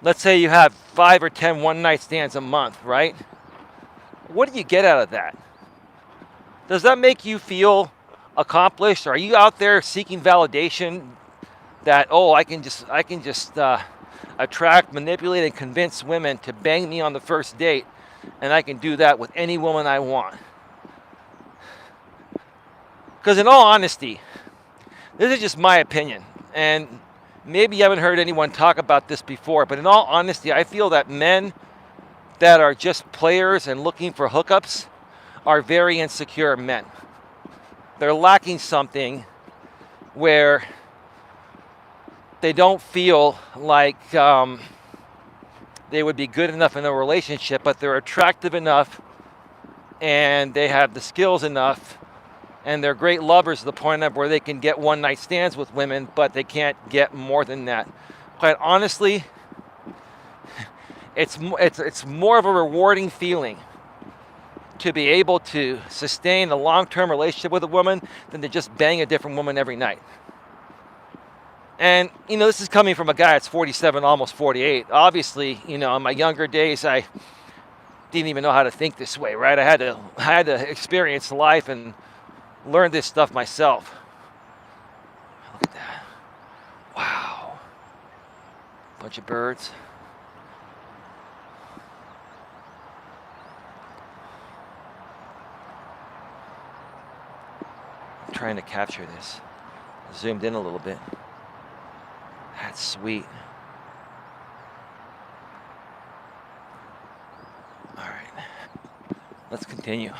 let's say you have 5 or 10 one-night stands a month, right? What do you get out of that? Does that make you feel accomplished? Are you out there seeking validation that, oh, I can just attract, manipulate, and convince women to bang me on the first date, and I can do that with any woman I want? Because in all honesty, this is just my opinion, and maybe you haven't heard anyone talk about this before, but in all honesty, I feel that men that are just players and looking for hookups are very insecure men. They're lacking something where they don't feel like they would be good enough in a relationship, but they're attractive enough and they have the skills enough and they're great lovers to the point of where they can get one-night stands with women, but they can't get more than that. Quite honestly, it's more of a rewarding feeling to be able to sustain a long-term relationship with a woman than to just bang a different woman every night. And, you know, this is coming from a guy that's 47, almost 48. Obviously, you know, in my younger days, I didn't even know how to think this way, right? I had to experience life and learn this stuff myself. Look at that. Wow. Bunch of birds. I'm trying to capture this. Zoomed in a little bit. That's sweet. All right. Let's continue.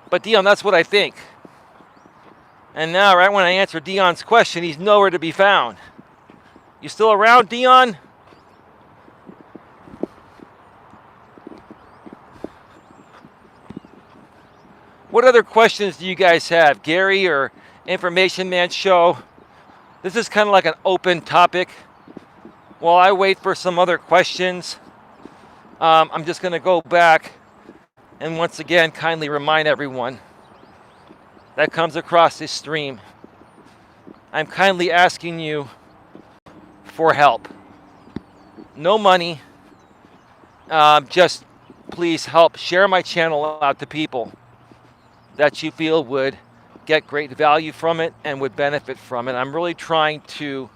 But Dion, that's what I think. And now, right when I answer Dion's question, he's nowhere to be found. You still around, Dion? What other questions do you guys have? Gary or Information Man Show? This is kind of like an open topic. While I wait for some other questions, I'm just going to go back and once again kindly remind everyone that comes across this stream. I'm kindly asking you for help. No money, just please help share my channel out to people that you feel would get great value from it and would benefit from it. I'm really trying to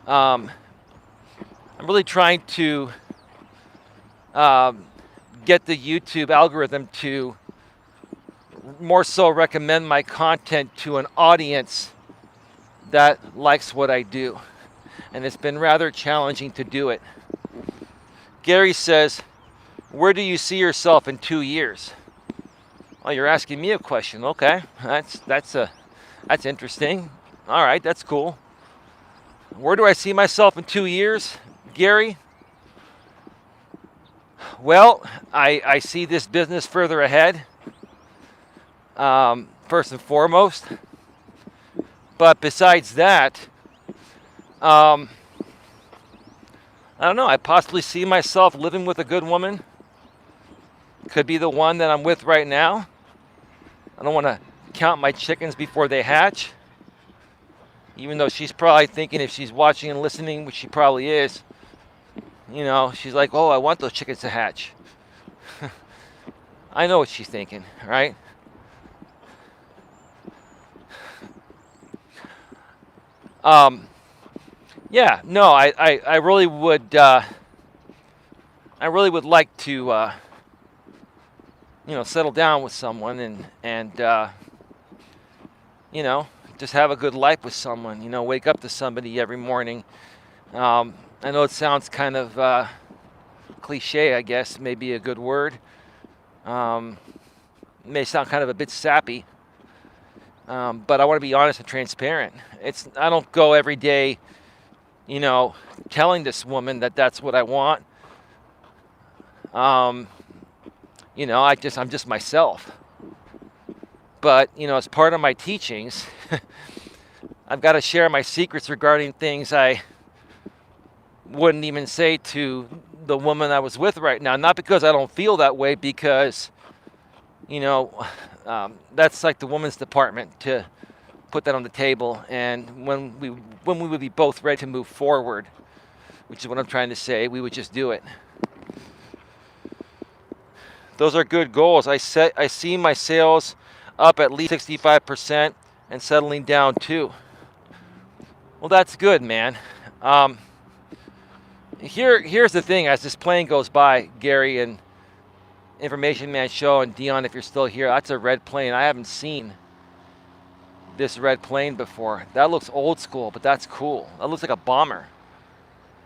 get the YouTube algorithm to more so recommend my content to an audience that likes what I do. And it's been rather challenging to do it. Gary says, where do you see yourself in 2 years? Oh, you're asking me a question. Okay, that's interesting. All right, that's cool. Where do I see myself in 2 years, Gary? Well, I see this business further ahead, first and foremost. But besides that, I don't know. I possibly see myself living with a good woman. Could be the one that I'm with right now. I don't want to count my chickens before they hatch. Even though she's probably thinking, if she's watching and listening, which she probably is, you know, she's like, oh, I want those chickens to hatch. I know what she's thinking, right? Yeah, no, I really would like to settle down with someone and just have a good life with someone, wake up to somebody every morning. I know it sounds kind of cliche, I guess, maybe a good word. May sound kind of a bit sappy, but I want to be honest and transparent. I don't go every day, telling this woman that that's what I want. I'm just myself. But, as part of my teachings, I've got to share my secrets regarding things I wouldn't even say to the woman I was with right now. Not because I don't feel that way, because, that's like the woman's department to put that on the table. And when we would be both ready to move forward, which is what I'm trying to say, we would just do it. Those are good goals. I see my sales up at least 65% and settling down too. Well, that's good, man. Here's the thing. As this plane goes by, Gary and Information Man Show and Dion, if you're still here, that's a red plane. I haven't seen this red plane before. That looks old school, but that's cool. That looks like a bomber,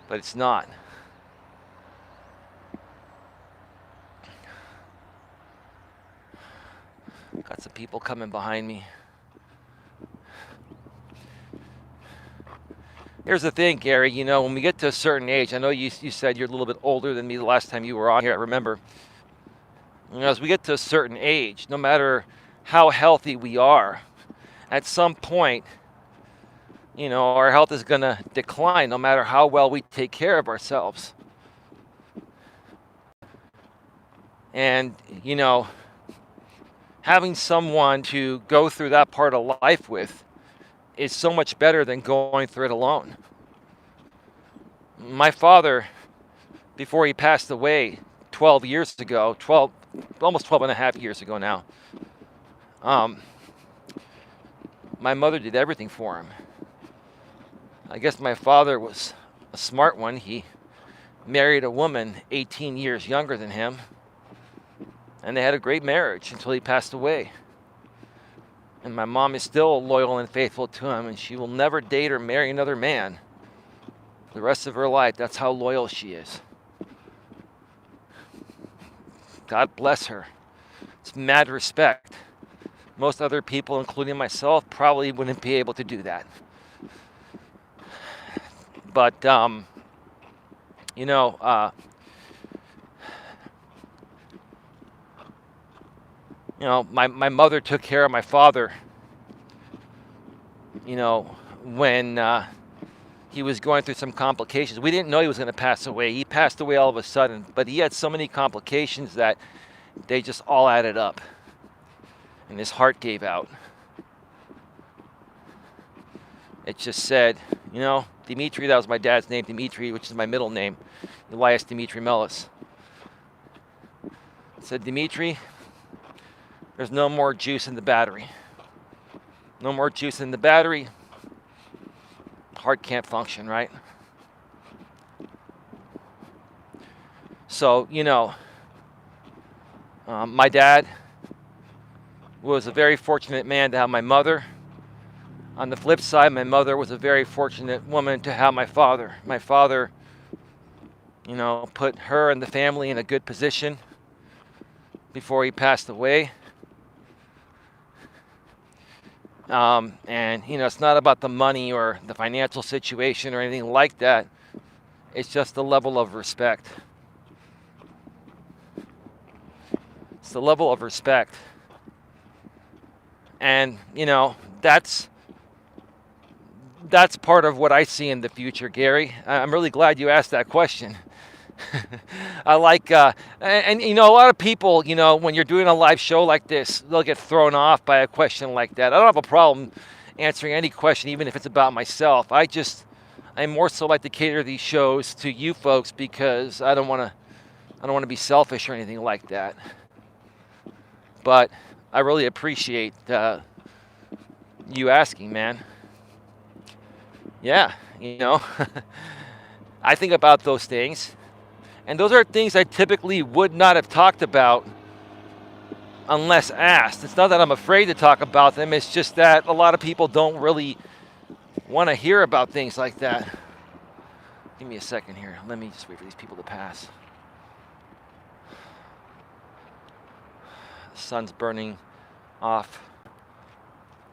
but it's not. Got some people coming behind me. Here's the thing, Gary, when we get to a certain age, I know you said you're a little bit older than me the last time you were on here, I remember. As we get to a certain age, no matter how healthy we are, at some point, our health is going to decline no matter how well we take care of ourselves. And, having someone to go through that part of life with is so much better than going through it alone. My father, before he passed away 12 years ago, almost 12 and a half years ago now, my mother did everything for him. I guess my father was a smart one. He married a woman 18 years younger than him, and they had a great marriage until he passed away. And my mom is still loyal and faithful to him, and she will never date or marry another man for the rest of her life. That's how loyal she is. God bless her. It's mad respect. Most other people, including myself, probably wouldn't be able to do that. But, my mother took care of my father, when he was going through some complications. We didn't know he was going to pass away. He passed away all of a sudden, but he had so many complications that they just all added up, and his heart gave out. It just said, Dimitri, that was my dad's name, Dimitri, which is my middle name, Elias Dimitri Melas. It said, Dimitri, there's no more juice in the battery. No more juice in the battery. Heart can't function, right? So, my dad was a very fortunate man to have my mother. On the flip side, my mother was a very fortunate woman to have my father. My father, put her and the family in a good position before he passed away. And, it's not about the money or the financial situation or anything like that. It's just the level of respect. It's the level of respect. And, that's part of what I see in the future, Gary. I'm really glad you asked that question. I like, and a lot of people, when you're doing a live show like this, they'll get thrown off by a question like that. I don't have a problem answering any question, even if it's about myself. I more so like to cater these shows to you folks because I don't want to be selfish or anything like that. But I really appreciate you asking, man. Yeah, I think about those things. And those are things I typically would not have talked about unless asked. It's not that I'm afraid to talk about them. It's just that a lot of people don't really want to hear about things like that. Give me a second here. Let me just wait for these people to pass. The sun's burning off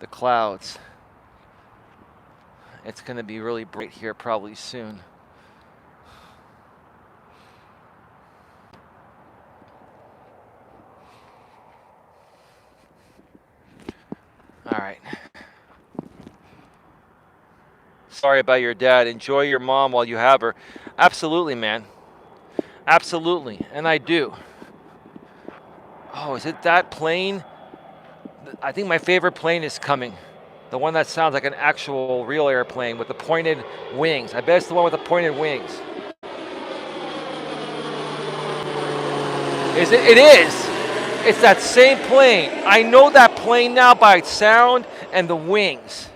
the clouds. It's going to be really bright here probably soon. All right. Sorry about your dad. Enjoy your mom while you have her. Absolutely, man. Absolutely. And I do. Oh, is it that plane? I think my favorite plane is coming. The one that sounds like an actual real airplane with the pointed wings. I bet it's the one with the pointed wings. Is it? It is. It's that same plane. I know that plane now by its sound and the wings.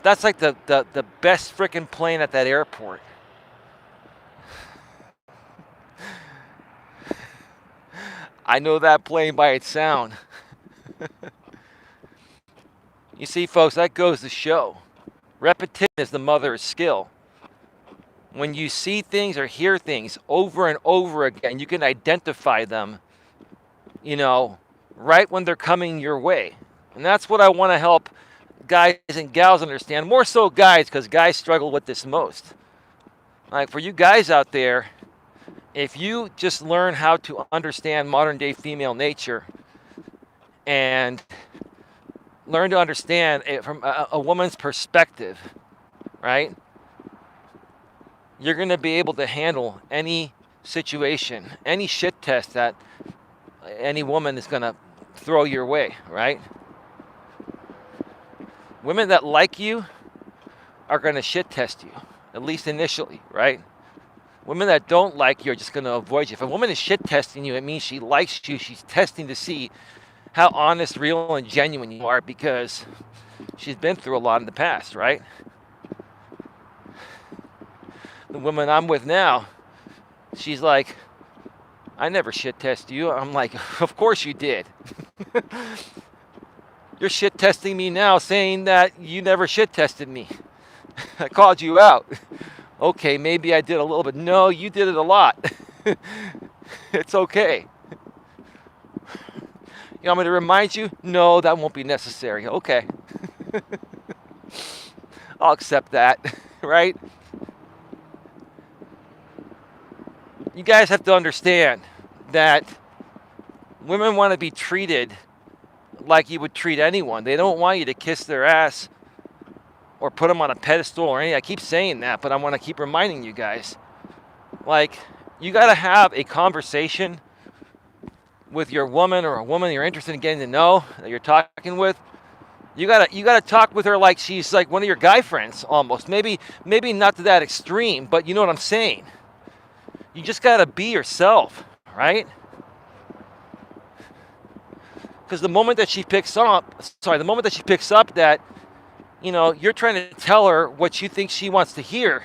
That's like the best freaking plane at that airport. I know that plane by its sound. You see, folks, that goes to show. Repetition is the mother of skill. When you see things or hear things over and over again, you can identify them, right when they're coming your way. And that's what I want to help guys and gals understand. More so guys, because guys struggle with this most. Like for you guys out there, if you just learn how to understand modern day female nature and learn to understand it from a woman's perspective, right? You're going to be able to handle any situation, any shit test that any woman is going to throw your way, right? Women that like you are going to shit test you, at least initially, right? Women that don't like you are just going to avoid you. If a woman is shit testing you, it means she likes you. She's testing to see how honest, real, and genuine you are because she's been through a lot in the past, right? The woman I'm with now, she's like, I never shit test you. I'm like, of course you did. You're shit testing me now saying that you never shit tested me. I called you out. Okay, maybe I did a little bit. No, you did it a lot. It's okay. You want me to remind you? No, that won't be necessary. Okay. I'll accept that, right? You guys have to understand that Women want to be treated like you would treat anyone. They don't want you to kiss their ass or put them on a pedestal or anything. I keep saying that, but I want to keep reminding you guys. Like, you got to have a conversation with your woman or a woman you're interested in getting to know that you're talking with. You gotta talk with her like she's like one of your guy friends almost. Maybe not to that extreme, but you know what I'm saying. You just gotta be yourself, right? Because the moment that she picks up that, you know, you're trying to tell her what you think she wants to hear,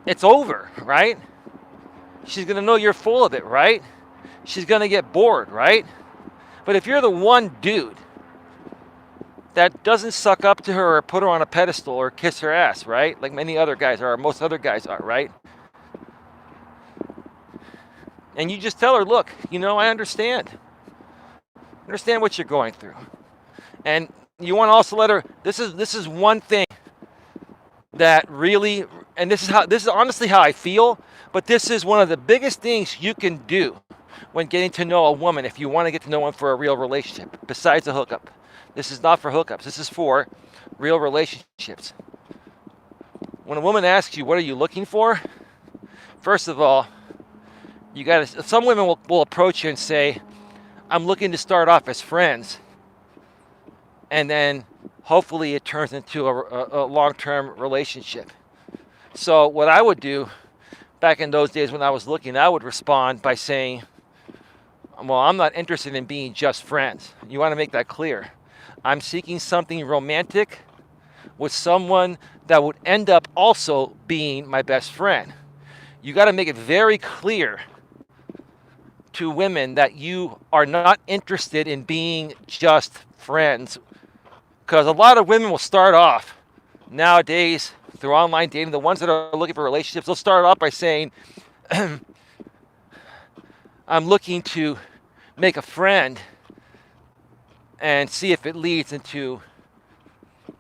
it's over, right? She's gonna know you're full of it, right? She's gonna get bored, right? But if you're the one dude that doesn't suck up to her or put her on a pedestal or kiss her ass, right? Like many other guys are, or most other guys are, right? And you just tell her, look, you know, I understand what you're going through. And you want to also let her, this is one thing that really, and this is honestly how I feel, but this is one of the biggest things you can do when getting to know a woman if you want to get to know one for a real relationship, besides a hookup. This is not for hookups. This is for real relationships. When a woman asks you, what are you looking for? First of all, some women will approach you and say, I'm looking to start off as friends. And then hopefully it turns into a long-term relationship. So what I would do back in those days when I was looking, I would respond by saying, well, I'm not interested in being just friends. You want to make that clear. I'm seeking something romantic with someone that would end up also being my best friend. You got to make it very clear to women that you are not interested in being just friends. Because a lot of women will start off nowadays through online dating, the ones that are looking for relationships, they'll start off by saying, I'm looking to make a friend and see if it leads into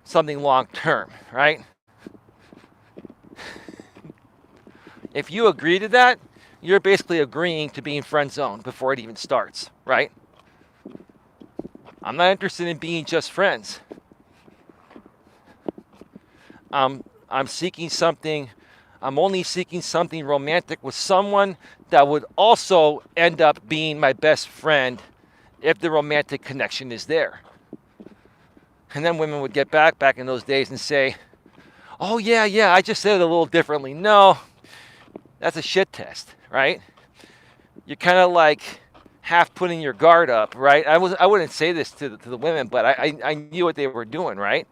something long term, right? If you agree to that, you're basically agreeing to being friend zoned before it even starts, right? I'm not interested in being just friends. I'm only seeking something romantic with someone that would also end up being my best friend if the romantic connection is there. And then women would get back in those days and say, oh yeah, I just said it a little differently. No, that's a shit test, right? You're kind of like half putting your guard up, right? I wouldn't say this to the women, but I knew what they were doing, right?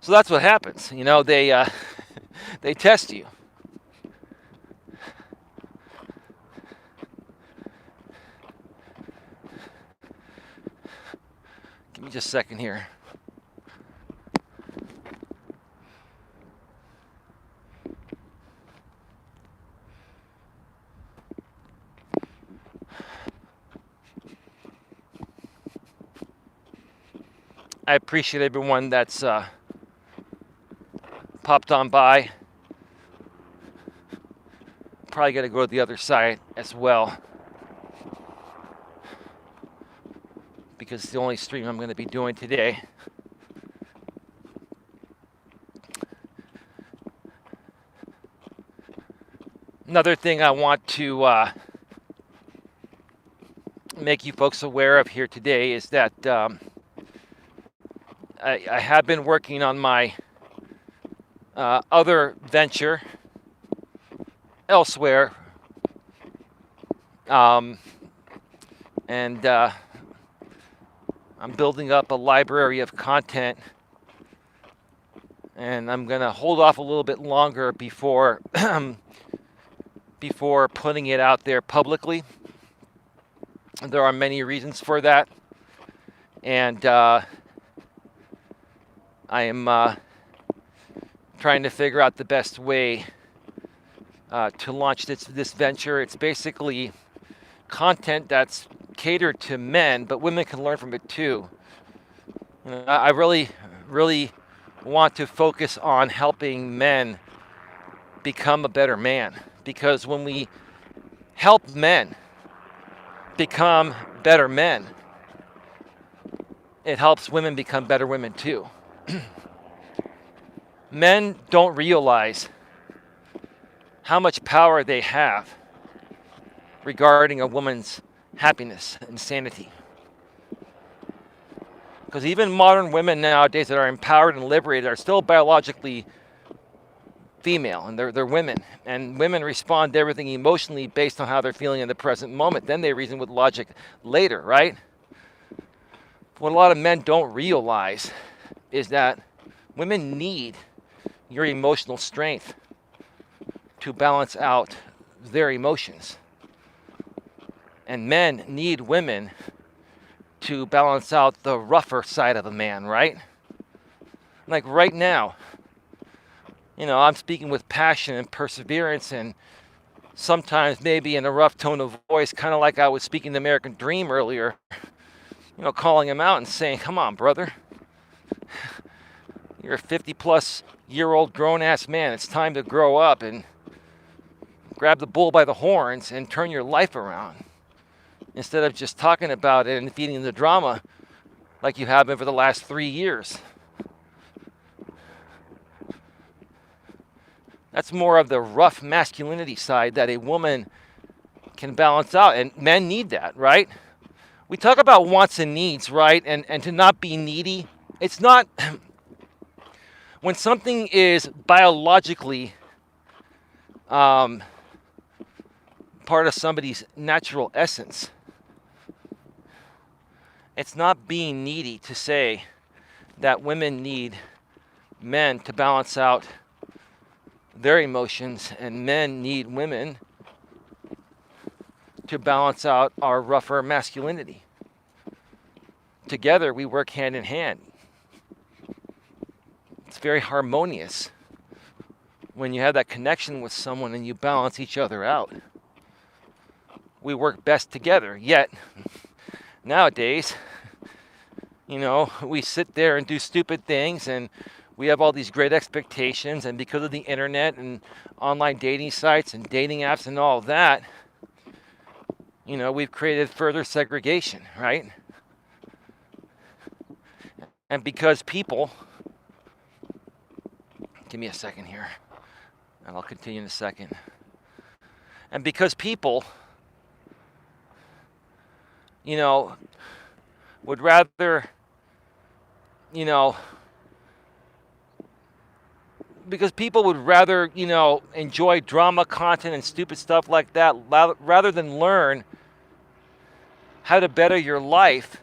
So that's what happens. You know, they test you. Give me just a second here. I appreciate everyone that's popped on by. Probably got to go to the other side as well, because it's the only stream I'm going to be doing today. Another thing I want to make you folks aware of here today is that I have been working on my other venture elsewhere, and I'm building up a library of content, and I'm gonna hold off a little bit longer before putting it out there publicly. There are many reasons for that, and I am trying to figure out the best way to launch this venture. It's basically content that's catered to men, but women can learn from it too. I really want to focus on helping men become a better man. Because when we help men become better men, it helps women become better women too. Men don't realize how much power they have regarding a woman's happiness and sanity. Because even modern women nowadays that are empowered and liberated are still biologically female, and they're women. And women respond to everything emotionally based on how they're feeling in the present moment. Then they reason with logic later, right? What a lot of men don't realize is that women need your emotional strength to balance out their emotions. And men need women to balance out the rougher side of a man, right? Like right now, I'm speaking with passion and perseverance, and sometimes maybe in a rough tone of voice, kind of like I was speaking the American Dream earlier, calling him out and saying, come on, brother. You're a 50-plus-year-old grown-ass man. It's time to grow up and grab the bull by the horns and turn your life around, instead of just talking about it and feeding the drama like you have been for the last 3 years. That's more of the rough masculinity side that a woman can balance out, and men need that, right? We talk about wants and needs, right? And to not be needy. It's not when something is biologically part of somebody's natural essence. It's not being needy to say that women need men to balance out their emotions, and men need women to balance out our rougher masculinity. Together, we work hand in hand. It's very harmonious when you have that connection with someone and you balance each other out. We work best together. Yet, nowadays, we sit there and do stupid things, and we have all these great expectations, and because of the internet and online dating sites and dating apps and all of that, we've created further segregation, right? And because people, give me a second here, and I'll continue in a second. And because people, would rather, because people would rather, enjoy drama content and stupid stuff like that rather than learn how to better your life.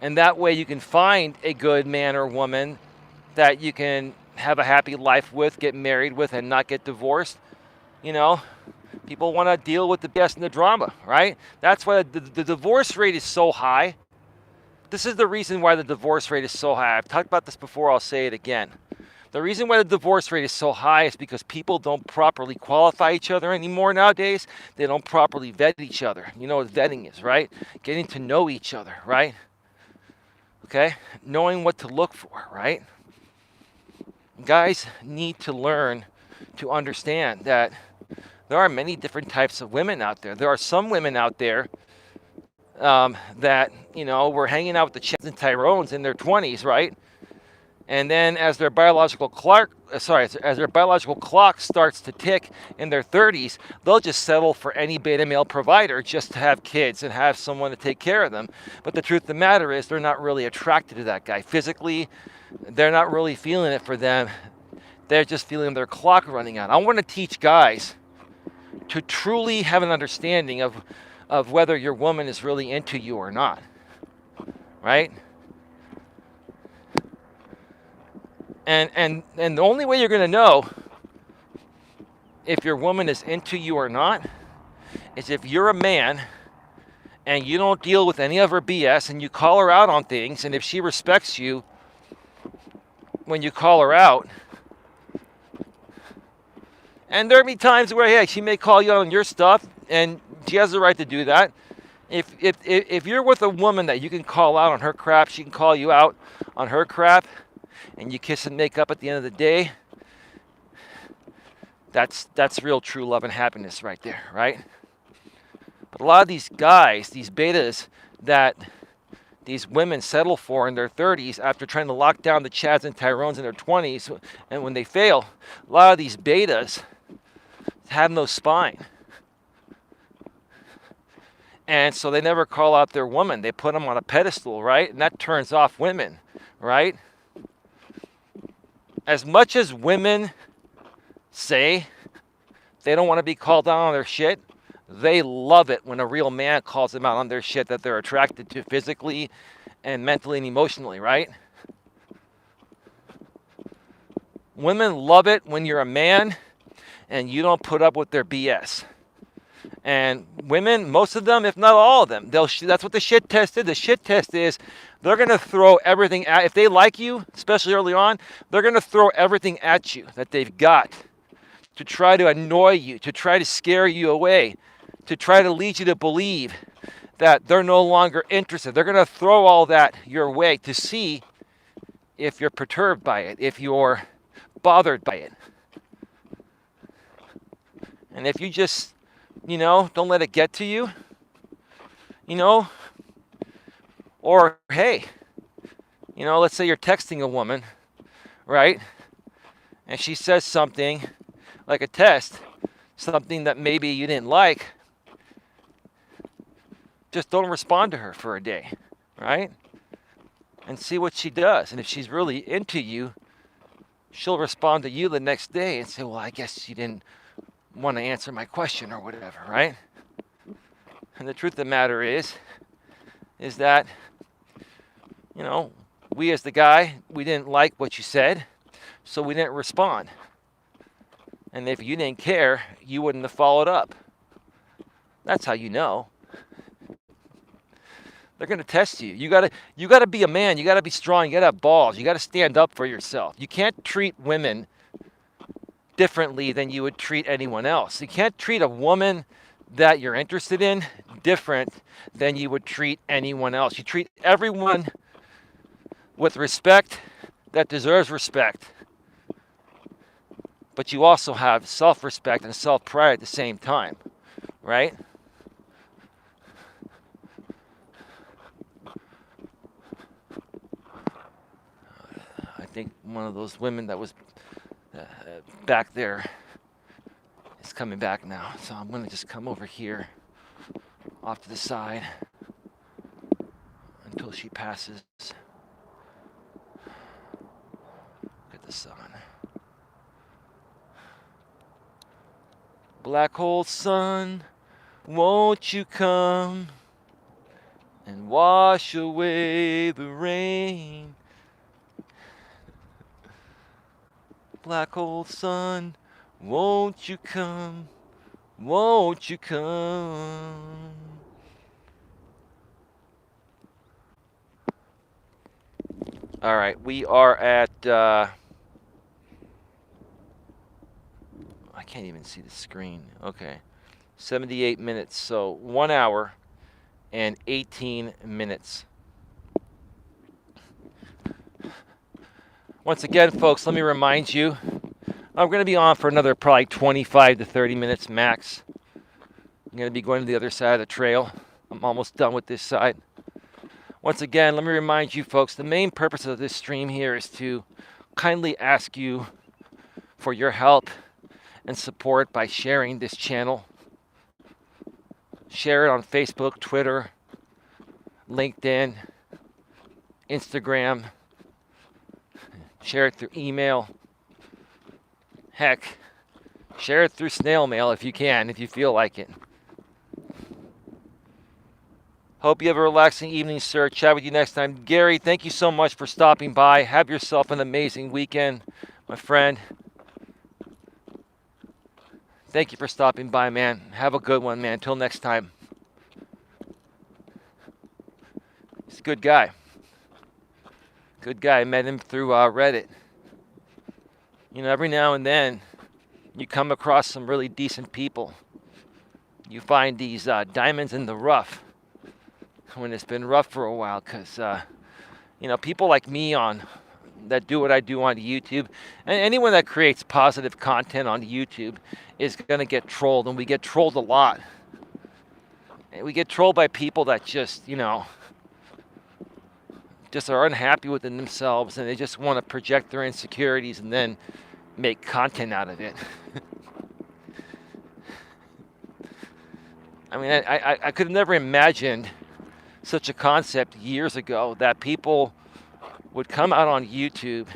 And that way you can find a good man or woman that you can have a happy life with, get married with, and not get divorced. People want to deal with the BS and the drama, right? That's why the divorce rate is so high. This is the reason why the divorce rate is so high. I've talked about this before, I'll say it again. The reason why the divorce rate is so high is because people don't properly qualify each other anymore nowadays. They don't properly vet each other. You know what vetting is, right? Getting to know each other, right? Okay? Knowing what to look for, right? Guys need to learn to understand that there are many different types of women out there. There are some women out there that, were hanging out with the Cheds and Tyrones in their 20s, right? And then as their biological clock starts to tick in their 30s, they'll just settle for any beta male provider just to have kids and have someone to take care of them. But the truth of the matter is they're not really attracted to that guy. Physically, they're not really feeling it for them. They're just feeling their clock running out. I want to teach guys to truly have an understanding of whether your woman is really into you or not, right? And the only way you're going to know if your woman is into you or not is if you're a man and you don't deal with any of her BS and you call her out on things, and if she respects you when you call her out. And there'll be times where, hey, she may call you out on your stuff, and she has the right to do that. If you're with a woman that you can call out on her crap, she can call you out on her crap, and you kiss and make up at the end of the day, That's real true love and happiness right there, right? But a lot of these guys, these betas that these women settle for in their 30s after trying to lock down the Chads and Tyrones in their 20s, and when they fail, a lot of these betas have no spine. And so they never call out their woman. They put them on a pedestal, right? And that turns off women, right? As much as women say they don't want to be called out on their shit, they love it when a real man calls them out on their shit that they're attracted to physically and mentally and emotionally, right? Women love it when you're a man and you don't put up with their BS. And women, most of them, if not all of them, that's what the shit test is. The shit test is they're going to throw everything at, if they like you, especially early on, they're going to throw everything at you that they've got to try to annoy you, to try to scare you away, to try to lead you to believe that they're no longer interested. They're going to throw all that your way to see if you're perturbed by it, if you're bothered by it. And if you just, don't let it get to you, or hey, let's say you're texting a woman, right? And she says something like a test, something that maybe you didn't like, just don't respond to her for a day, right? And see what she does. And if she's really into you, she'll respond to you the next day and say, well, I guess you didn't want to answer my question or whatever, right? And the truth of the matter is that, we as the guy, we didn't like what you said, so we didn't respond. And if you didn't care, you wouldn't have followed up. That's how you know. They're going to test you. You got to be a man. You got to be strong. You got to have balls. You got to stand up for yourself. You can't treat women differently than you would treat anyone else. You can't treat a woman that you're interested in different than you would treat anyone else. You treat everyone with respect that deserves respect. But you also have self-respect and self-pride at the same time, right? I think one of those women that was back there is coming back now. So I'm going to just come over here off to the side until she passes. Look at the sun. Black hole sun, won't you come and wash away the rain? Black hole sun, won't you come? Won't you come? All right, we are at, I can't even see the screen. Okay, 78 minutes, so 1 hour and 18 minutes. Once again, folks, let me remind you, I'm going to be on for another probably 25 to 30 minutes max. I'm going to be going to the other side of the trail. I'm almost done with this side. Once again, let me remind you, folks, the main purpose of this stream here is to kindly ask you for your help and support by sharing this channel. Share it on Facebook, Twitter, LinkedIn, Instagram. Share it through email. Heck, share it through snail mail if you can, if you feel like it. Hope you have a relaxing evening, sir. Chat with you next time. Gary, thank you so much for stopping by. Have yourself an amazing weekend, my friend. Thank you for stopping by, man. Have a good one, man. Until next time. He's a good guy. Good guy. I met him through Reddit. Every now and then you come across some really decent people. You find these diamonds in the rough when it's been rough for a while, because people like me on that do what I do on YouTube, and anyone that creates positive content on YouTube is going to get trolled, and we get trolled a lot. And we get trolled by people that just, just are unhappy within themselves, and they just want to project their insecurities and then make content out of it. I mean, I could have never imagined such a concept years ago, that people would come out on YouTube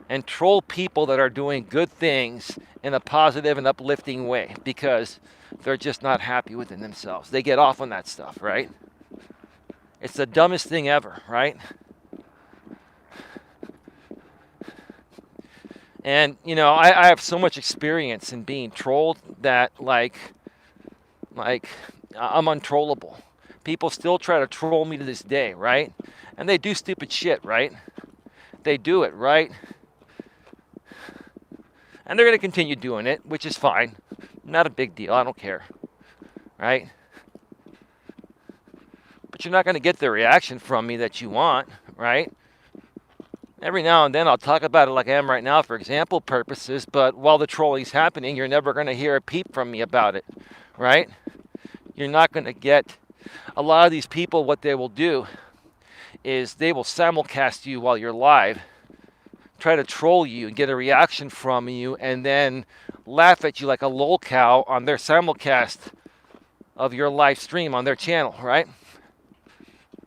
and troll people that are doing good things in a positive and uplifting way because they're just not happy within themselves. They get off on that stuff, right? It's the dumbest thing ever, right? And, I have so much experience in being trolled that, like I'm untrollable. People still try to troll me to this day, right? And they do stupid shit, right? They do it, right? And they're going to continue doing it, which is fine. Not a big deal. I don't care, right? But you're not going to get the reaction from me that you want, right? Every now and then I'll talk about it like I am right now for example purposes, but while the trolling's happening, you're never going to hear a peep from me about it, right? You're not going to get a lot of these people. What they will do is they will simulcast you while you're live, try to troll you and get a reaction from you, and then laugh at you like a lolcow on their simulcast of your live stream on their channel, right?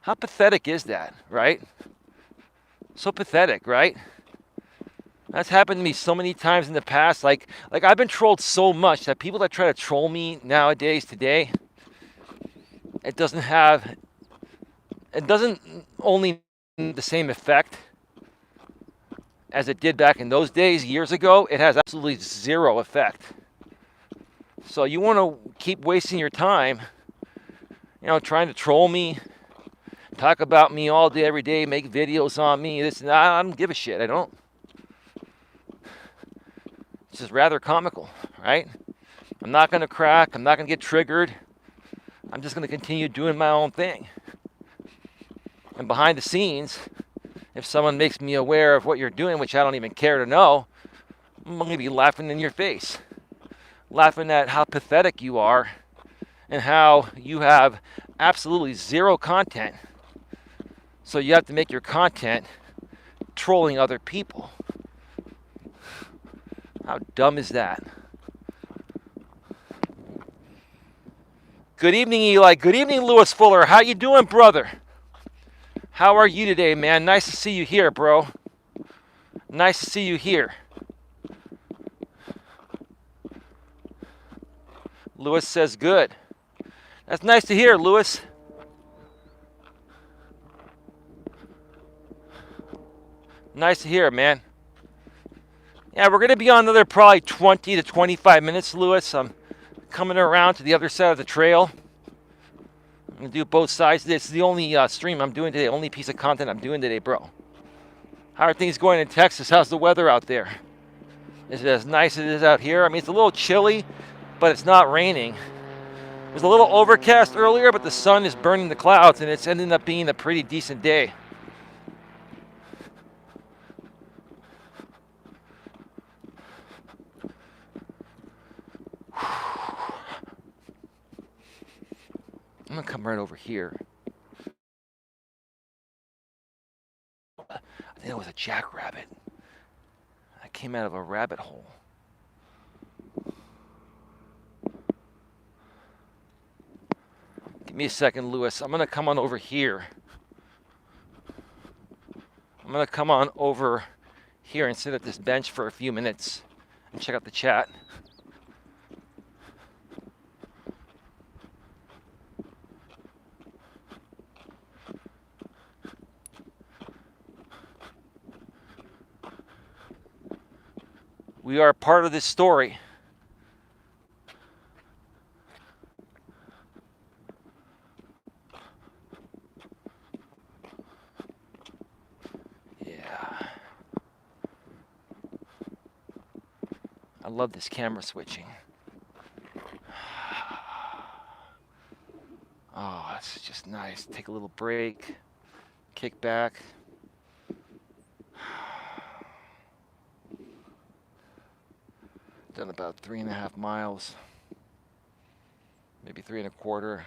How pathetic is that, right? So pathetic, right? That's happened to me so many times in the past. Like I've been trolled so much that people that try to troll me nowadays, today, it doesn't only the same effect as it did back in those days, years ago. It has absolutely zero effect. So you want to keep wasting your time, trying to troll me, talk about me all day, every day, make videos on me, this and that. I don't give a shit. I don't. It's just rather comical, right? I'm not going to crack. I'm not going to get triggered. I'm just going to continue doing my own thing. And behind the scenes, if someone makes me aware of what you're doing, which I don't even care to know, I'm going to be laughing in your face. Laughing at how pathetic you are and how you have absolutely zero content. So you have to make your content trolling other people. How dumb is that? Good evening, Eli. Good evening, Lewis Fuller. How you doing, brother? How are you today, man? Nice to see you here, bro. Nice to see you here. Lewis says good. That's nice to hear, Lewis. Nice to hear, man. Yeah, we're going to be on another probably 20 to 25 minutes, Lewis. I'm coming around to the other side of the trail. I'm going to do both sides. This is the only stream I'm doing today, only piece of content I'm doing today, bro. How are things going in Texas? How's the weather out there? Is it as nice as it is out here? I mean, it's a little chilly, but it's not raining. It was a little overcast earlier, but the sun is burning the clouds, and it's ending up being a pretty decent day. I'm going to come right over here. I think it was a jackrabbit. I came out of a rabbit hole. Give me a second, Lewis. I'm going to come on over here. I'm going to come on over here and sit at this bench for a few minutes and check out the chat. We are part of this story. Yeah. I love this camera switching. Oh, it's just nice. Take a little break. Kick back. Done about 3.5 miles, maybe 3.25.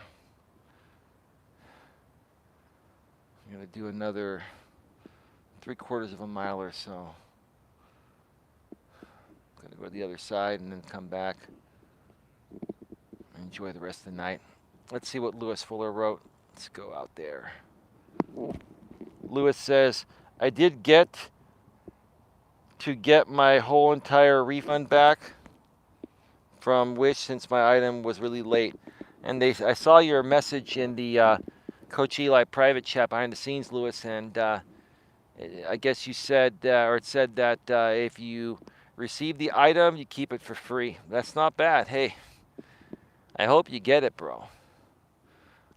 I'm gonna do another 3/4 of a mile or so. Gonna go to the other side and then come back. Enjoy the rest of the night. Let's see what Lewis Fuller wrote. Let's go out there. Lewis says, I did get my whole entire refund back from Wish since my item was really late. And I saw your message in the Coach Eli private chat behind the scenes, Lewis, and I guess you said, or it said that if you receive the item, you keep it for free. That's not bad. Hey, I hope you get it, bro.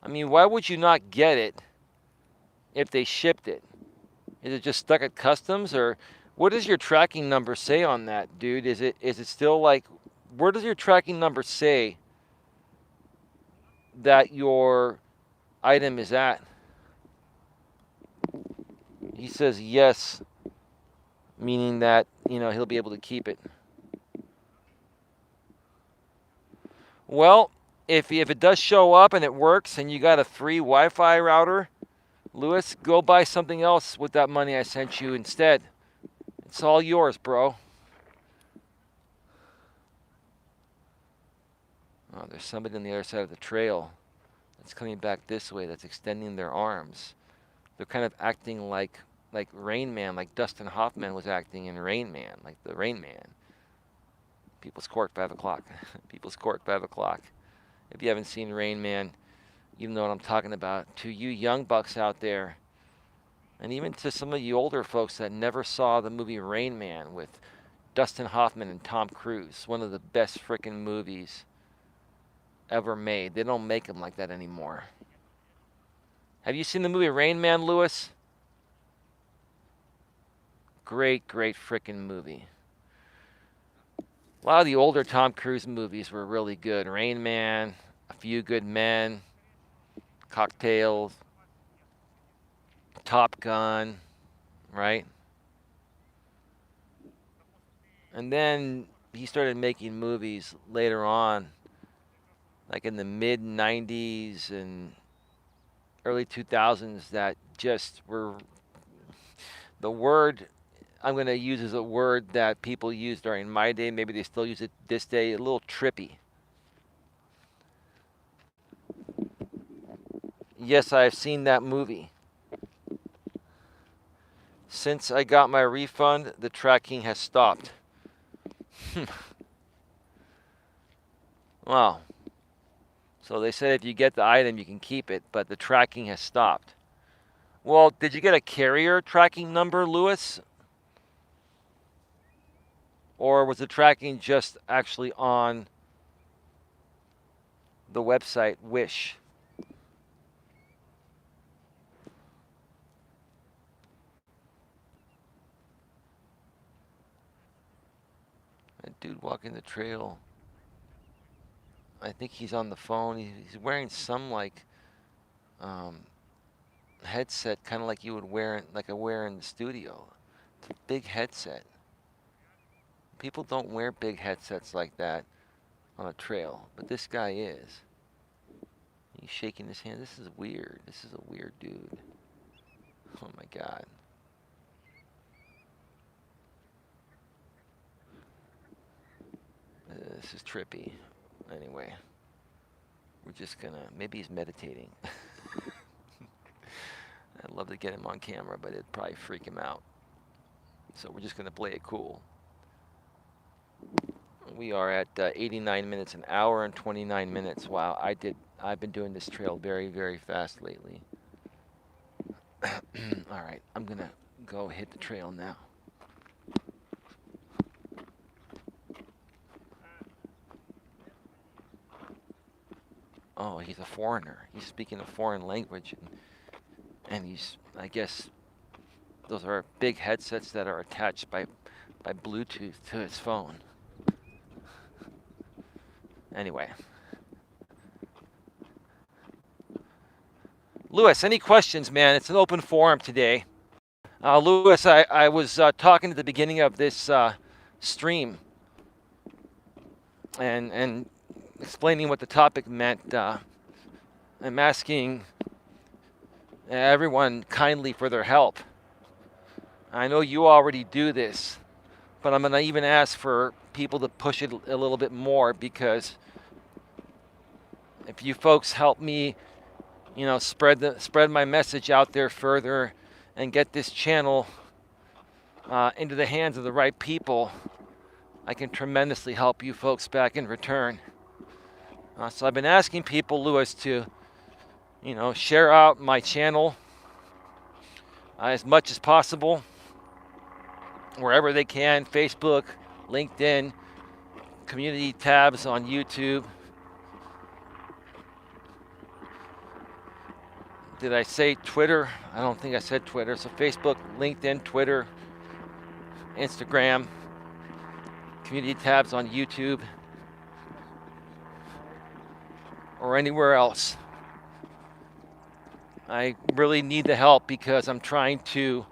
I mean, why would you not get it if they shipped it? Is it just stuck at customs, or what does your tracking number say on that, dude? Is it still like, where does your tracking number say that your item is at? He says yes, meaning that, he'll be able to keep it. Well, if it does show up and it works and you got a free Wi-Fi router, Lewis, go buy something else with that money I sent you instead. It's all yours, bro. Oh, there's somebody on the other side of the trail that's coming back this way, that's extending their arms. They're kind of acting like Rain Man, like Dustin Hoffman was acting in Rain Man, like the Rain Man. People's Court, 5 o'clock. People's Court, 5 o'clock. If you haven't seen Rain Man, you know what I'm talking about. To you young bucks out there, and even to some of you older folks that never saw the movie Rain Man with Dustin Hoffman and Tom Cruise, one of the best frickin' movies ever made. They don't make them like that anymore. Have you seen the movie Rain Man, Lewis? Great, great frickin' movie. A lot of the older Tom Cruise movies were really good. Rain Man, A Few Good Men, Cocktails, Top Gun, right? And then he started making movies later on, like in the mid-90s and early 2000s, that just were, the word I'm going to use is a word that people used during my day. Maybe they still use it this day. A little trippy. Yes, I've seen that movie. Since I got my refund, the tracking has stopped. Wow. So they said if you get the item, you can keep it, but the tracking has stopped. Well, did you get a carrier tracking number, Lewis? Or was the tracking just actually on the website Wish? That dude walking the trail, I think he's on the phone. He's wearing some headset, kind of like you would wear, like I wear in the studio. It's a big headset. People don't wear big headsets like that on a trail, but this guy is. He's shaking his hand. This is weird. This is a weird dude. Oh my God. This is trippy. Anyway, we're just gonna, maybe he's meditating. I'd love to get him on camera, but it'd probably freak him out. So we're just gonna play it cool. We are at 89 minutes, an hour and 29 minutes. Wow, I've been doing this trail very, very fast lately. All right, I'm gonna go hit the trail now. Oh, he's a foreigner. He's speaking a foreign language, and he's, I guess, those are big headsets that are attached by Bluetooth to his phone. Anyway. Lewis, any questions, man? It's an open forum today. Lewis, I was talking at the beginning of this stream and explaining what the topic meant. I'm asking everyone kindly for their help. I know you already do this, but I'm going to even ask for people to push it a little bit more, because if you folks help me, spread my message out there further and get this channel into the hands of the right people, I can tremendously help you folks back in return. So I've been asking people, Lewis, to, share out my channel as much as possible, wherever they can. Facebook, LinkedIn, community tabs on YouTube. Did I say Twitter? I don't think I said Twitter. So Facebook, LinkedIn, Twitter, Instagram, community tabs on YouTube, or anywhere else. I really need the help because I'm trying to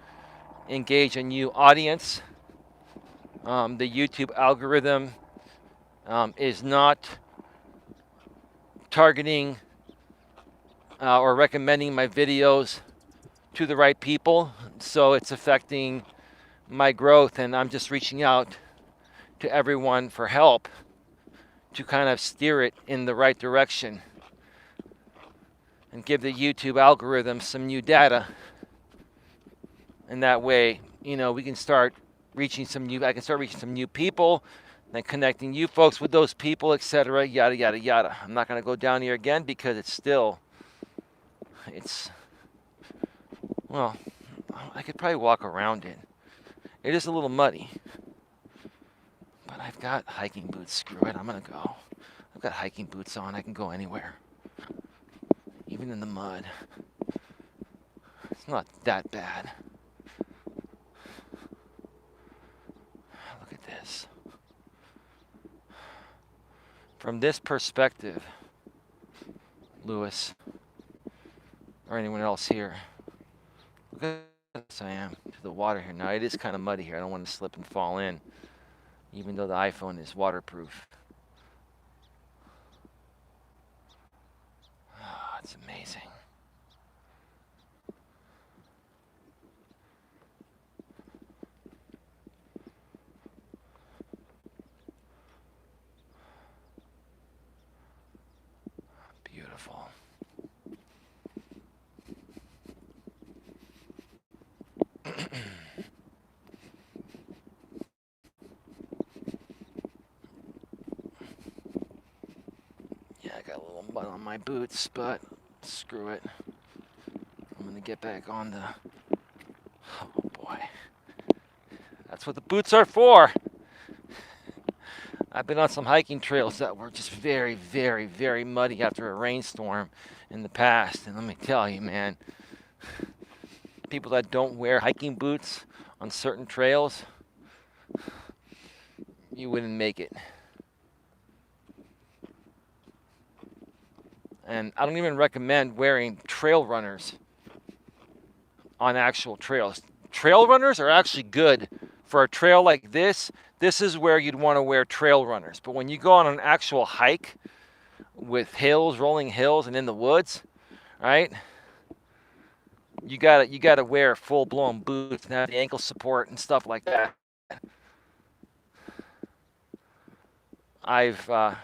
engage a new audience. The YouTube algorithm is not targeting or recommending my videos to the right people, so it's affecting my growth, and I'm just reaching out to everyone for help to kind of steer it in the right direction and give the YouTube algorithm some new data. And that way, we can start reaching I can start reaching some new people, then connecting you folks with those people, etc., yada, yada, yada. I'm not going to go down here again because well, I could probably walk around it. It is a little muddy, but I've got hiking boots. Screw it, I'm going to go. I've got hiking boots on. I can go anywhere, even in the mud. It's not that bad. Look at this. From this perspective, Lewis, or anyone else here, look at this I am to the water here. Now, it is kind of muddy here. I don't want to slip and fall in, even though the iPhone is waterproof. Oh, it's amazing. Beautiful. Yeah, I got a little mud on my boots, but screw it. I'm gonna get back on the... Oh boy. That's what the boots are for. I've been on some hiking trails that were just very, very, very muddy after a rainstorm in the past. And let me tell you, man, people that don't wear hiking boots on certain trails, you wouldn't make it. And I don't even recommend wearing trail runners on actual trails. Trail runners are actually good for a trail like this. This is where you'd want to wear trail runners. But when you go on an actual hike with hills, rolling hills, and in the woods, right? You gotta wear full-blown boots and have the ankle support and stuff like that. I've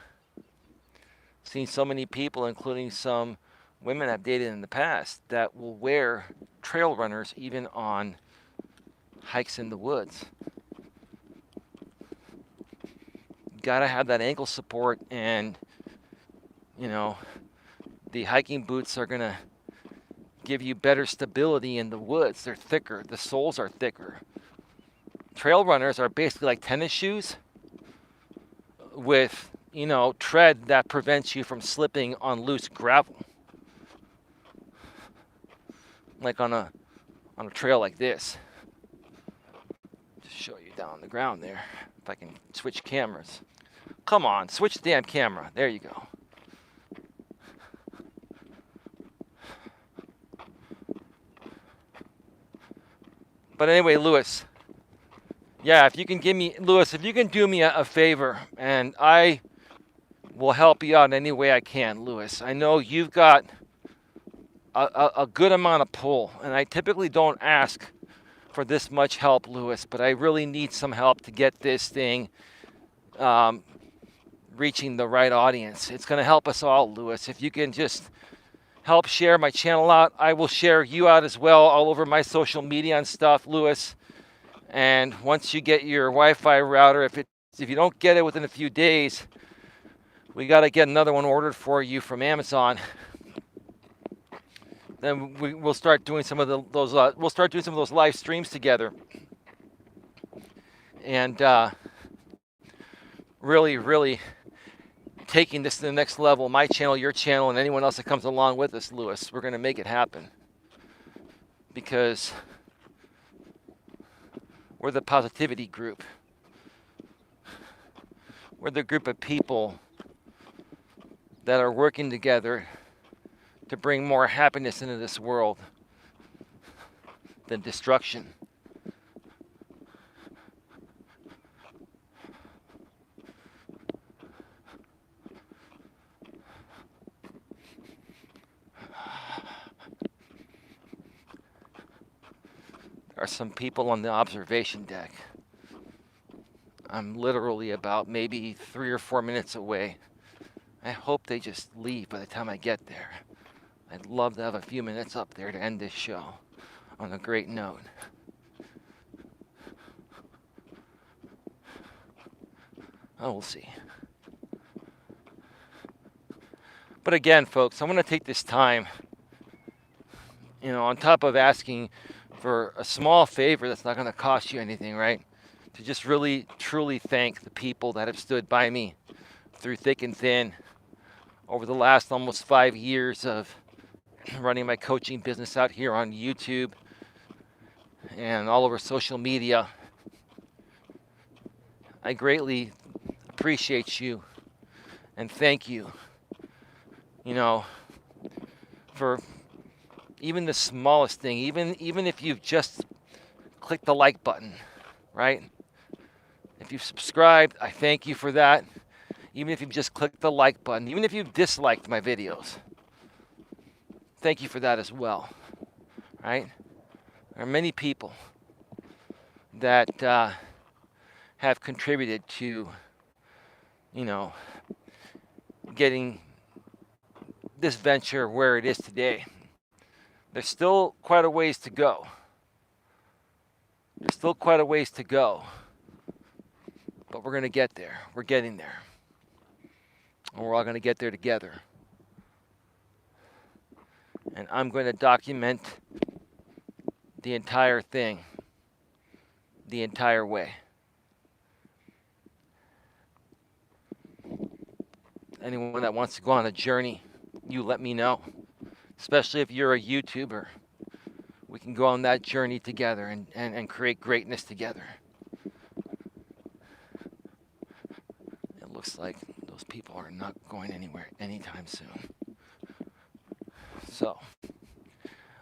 seen so many people, including some women I've dated in the past, that will wear trail runners even on hikes in the woods. You gotta have that ankle support, and the hiking boots are gonna give you better stability in the woods. They're thicker. The soles are thicker. Trail runners are basically like tennis shoes with, tread that prevents you from slipping on loose gravel. Like on a trail like this. Just show you down on the ground there. If I can switch cameras. Come on, switch the damn camera. There you go. But anyway, Lewis. Yeah, if you can do me a favor, and I will help you out in any way I can, Lewis. I know you've got a good amount of pull, and I typically don't ask for this much help, Lewis, but I really need some help to get this thing reaching the right audience. It's going to help us all, Lewis. If you can just help share my channel out, I will share you out as well all over my social media and stuff, Lewis. And once you get your Wi-Fi router, if you don't get it within a few days, we got to get another one ordered for you from Amazon. Then we'll start doing some of those live streams together, and really taking this to the next level. My channel, your channel, and anyone else that comes along with us, Lewis. We're going to make it happen because we're the positivity group. We're the group of people that are working together to bring more happiness into this world than destruction. There are some people on the observation deck. I'm literally about maybe 3 or 4 minutes away. I hope they just leave by the time I get there. I'd love to have a few minutes up there to end this show on a great note. Oh, we'll see. But again, folks, I'm going to take this time, on top of asking for a small favor that's not going to cost you anything, right? To just really, truly thank the people that have stood by me through thick and thin over the last almost 5 years of running my coaching business out here on YouTube and all over social media. I greatly appreciate you and thank you, for even the smallest thing, even if you've just clicked the like button, right? If you've subscribed, I thank you for that. Even if you've just clicked the like button, even if you've disliked my videos, thank you for that as well, right? There are many people that have contributed to, getting this venture where it is today. There's still quite a ways to go. But we're going to get there. We're getting there. And we're all going to get there together. And I'm going to document the entire thing, the entire way. Anyone that wants to go on a journey, you let me know. Especially if you're a YouTuber. We can go on that journey together and create greatness together. It looks like those people are not going anywhere anytime soon. So,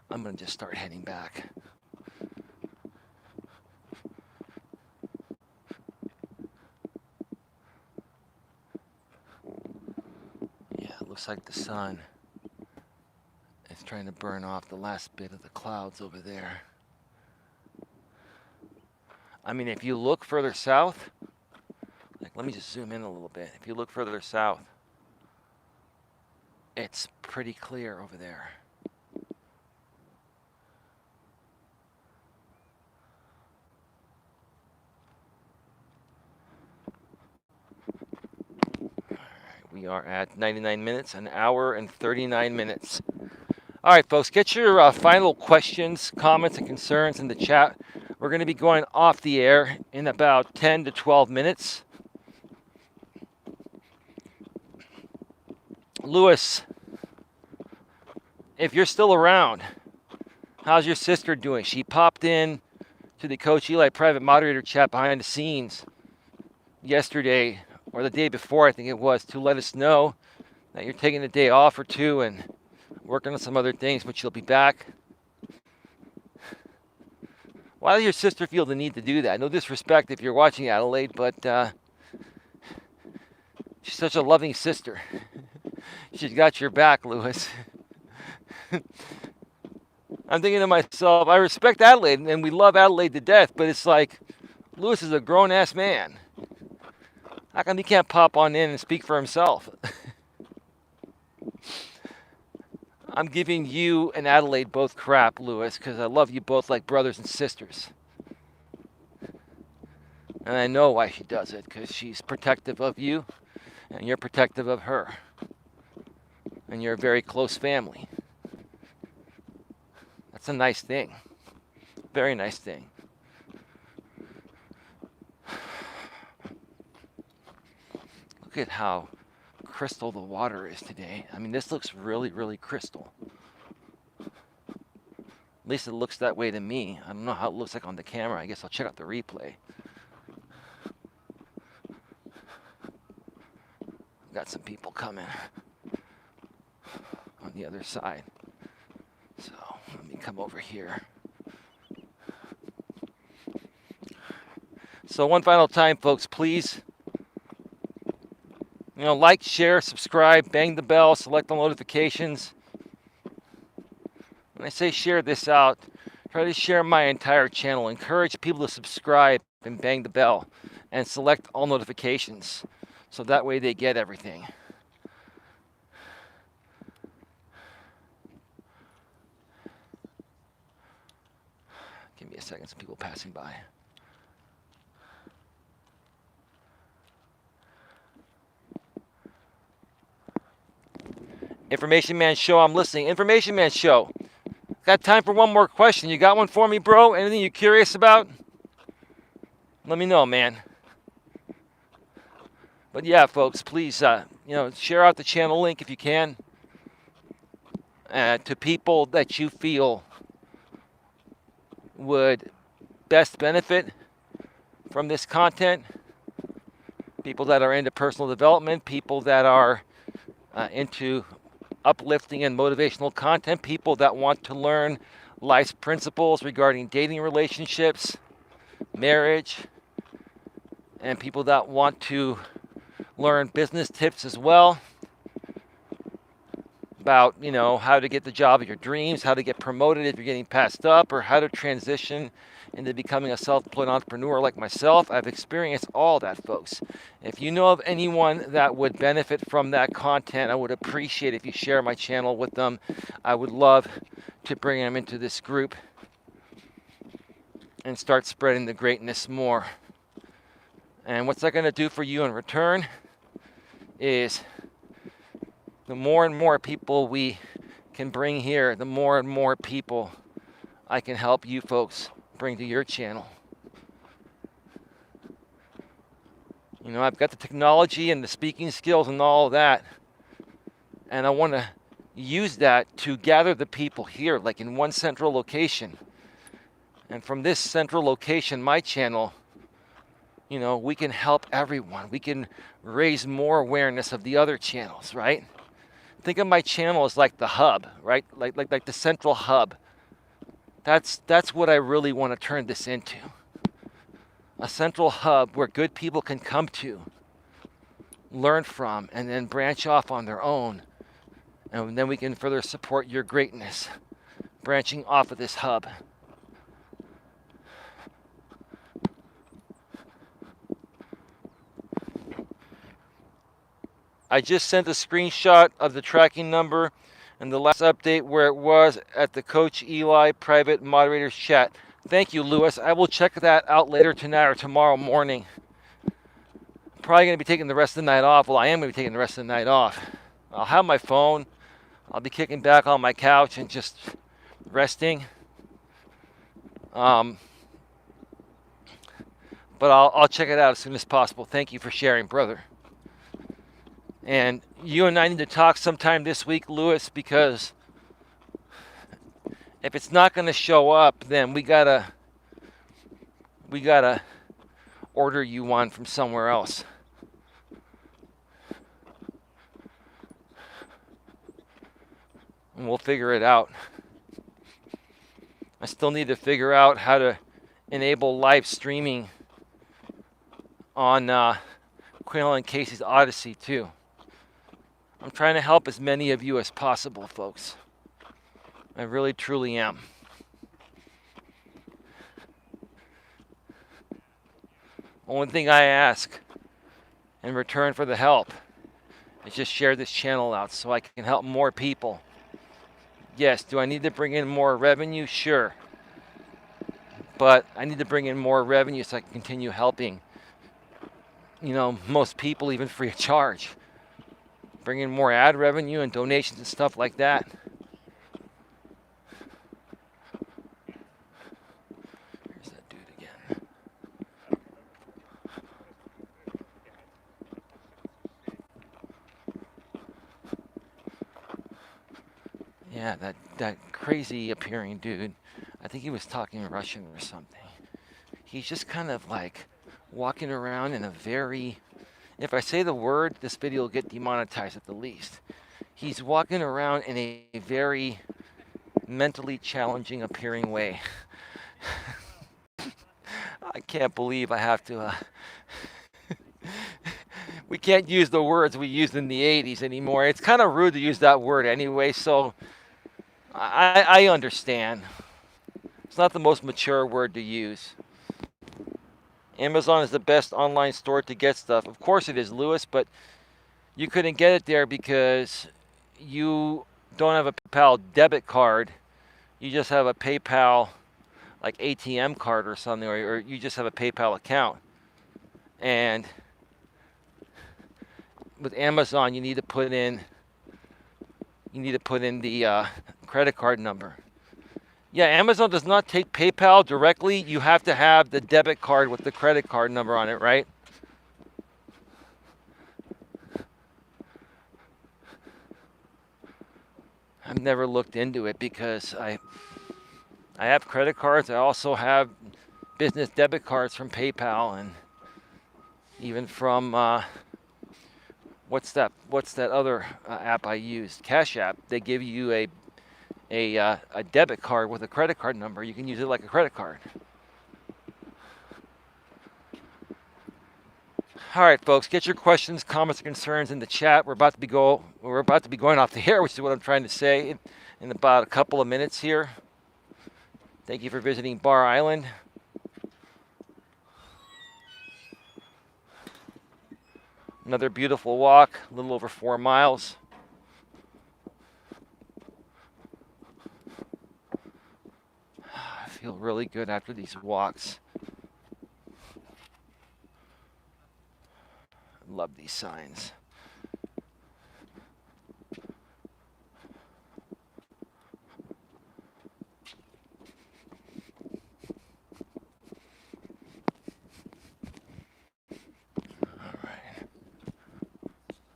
I'm going to just start heading back. Yeah, it looks like the sun is trying to burn off the last bit of the clouds over there. I mean, if you look further south, let me just zoom in a little bit. If you look further south, it's pretty clear over there. All right, we are at 99 minutes, an hour and 39 minutes. All right, folks, get your final questions, comments, and concerns in the chat. We're going to be going off the air in about 10 to 12 minutes. Lewis, if you're still around, how's your sister doing? She popped in to the Coach Eli private moderator chat behind the scenes yesterday, or the day before, I think it was, to let us know that you're taking a day off or two and working on some other things, but you'll be back. Why does your sister feel the need to do that? No disrespect if you're watching Adelaide, but She's such a loving sister. She's got your back, Lewis. I'm thinking to myself, I respect Adelaide, and we love Adelaide to death, but it's like, Lewis is a grown-ass man. How come he can't pop on in and speak for himself? I'm giving you and Adelaide both crap, Lewis, because I love you both like brothers and sisters. And I know why she does it, because she's protective of you, and you're protective of her. And you're a very close family. That's a nice thing. Very nice thing. Look at how crystal the water is today. I mean, this looks really, really crystal. At least it looks that way to me. I don't know how it looks like on the camera. I guess I'll check out the replay. Got some people coming on the other side. So let me come over here. So one final time, folks, please, like, share, subscribe, bang the bell, select all notifications. When I say share this out, try to share my entire channel. Encourage people to subscribe and bang the bell and select all notifications so that way they get everything. Give me a second, some people passing by. Information Man Show, I'm listening. Information Man Show. Got time for one more question. You got one for me, bro? Anything you're curious about? Let me know, man. But yeah, folks, please, share out the channel link if you can to people that you feel would best benefit from this content. People that are into personal development, people that are into uplifting and motivational content, people that want to learn life's principles regarding dating relationships, marriage, and people that want to learn business tips as well about, how to get the job of your dreams, how to get promoted if you're getting passed up, or how to transition into becoming a self-employed entrepreneur like myself. I've experienced all that, folks. If you know of anyone that would benefit from that content, I would appreciate if you share my channel with them. I would love to bring them into this group and start spreading the greatness more. And what's that going to do for you in return is the more and more people we can bring here, the more and more people I can help you folks bring to your channel. I've got the technology and the speaking skills and all of that, and I want to use that to gather the people here, like in one central location. And from this central location, my channel, we can help everyone. We can raise more awareness of the other channels, right? Think of my channel as like the hub, right? Like the central hub. That's what I really want to turn this into. A central hub where good people can come to, learn from, and then branch off on their own. And then we can further support your greatness, branching off of this hub. I just sent a screenshot of the tracking number and the last update where it was at the Coach Eli private moderators chat. Thank you, Lewis. I will check that out later tonight or tomorrow morning. I'm probably going to be taking the rest of the night off. Well, I am going to be taking the rest of the night off. I'll have my phone. I'll be kicking back on my couch and just resting. But I'll check it out as soon as possible. Thank you for sharing, brother. And you and I need to talk sometime this week, Lewis, because if it's not going to show up, then we gotta order you one from somewhere else. And we'll figure it out. I still need to figure out how to enable live streaming on Quill and Casey's Odyssey too. I'm trying to help as many of you as possible, folks. I really, truly am. Only thing I ask in return for the help is just share this channel out so I can help more people. Yes, do I need to bring in more revenue? Sure. But I need to bring in more revenue so I can continue helping, most people even free of charge. Bring in more ad revenue and donations and stuff like that. Here's that dude again. Yeah, that crazy appearing dude. I think he was talking Russian or something. He's just kind of like walking around in a very, if I say the word, this video will get demonetized at the least. He's walking around in a very mentally challenging appearing way. I can't believe I have to, we can't use the words we used in the 80s anymore. It's kind of rude to use that word anyway, so I understand. It's not the most mature word to use. Amazon is the best online store to get stuff. Of course it is, Lewis, but you couldn't get it there because you don't have a PayPal debit card. You just have a PayPal like ATM card or something, or you just have a PayPal account. And with Amazon, you need to put in the credit card number. Yeah, Amazon does not take PayPal directly. You have to have the debit card with the credit card number on it, right? I've never looked into it because I have credit cards. I also have business debit cards from PayPal and even from what's that other app I used? Cash App. They give you a debit card with a credit card number. You can use it like a credit card. All right, folks, get your questions, comments, or concerns in the chat. We're about to be going off the air, which is what I'm trying to say in about a couple of minutes here. Thank you for visiting Bar Island. Another beautiful walk, a little over 4 miles. I feel really good after these walks. Love these signs. All right.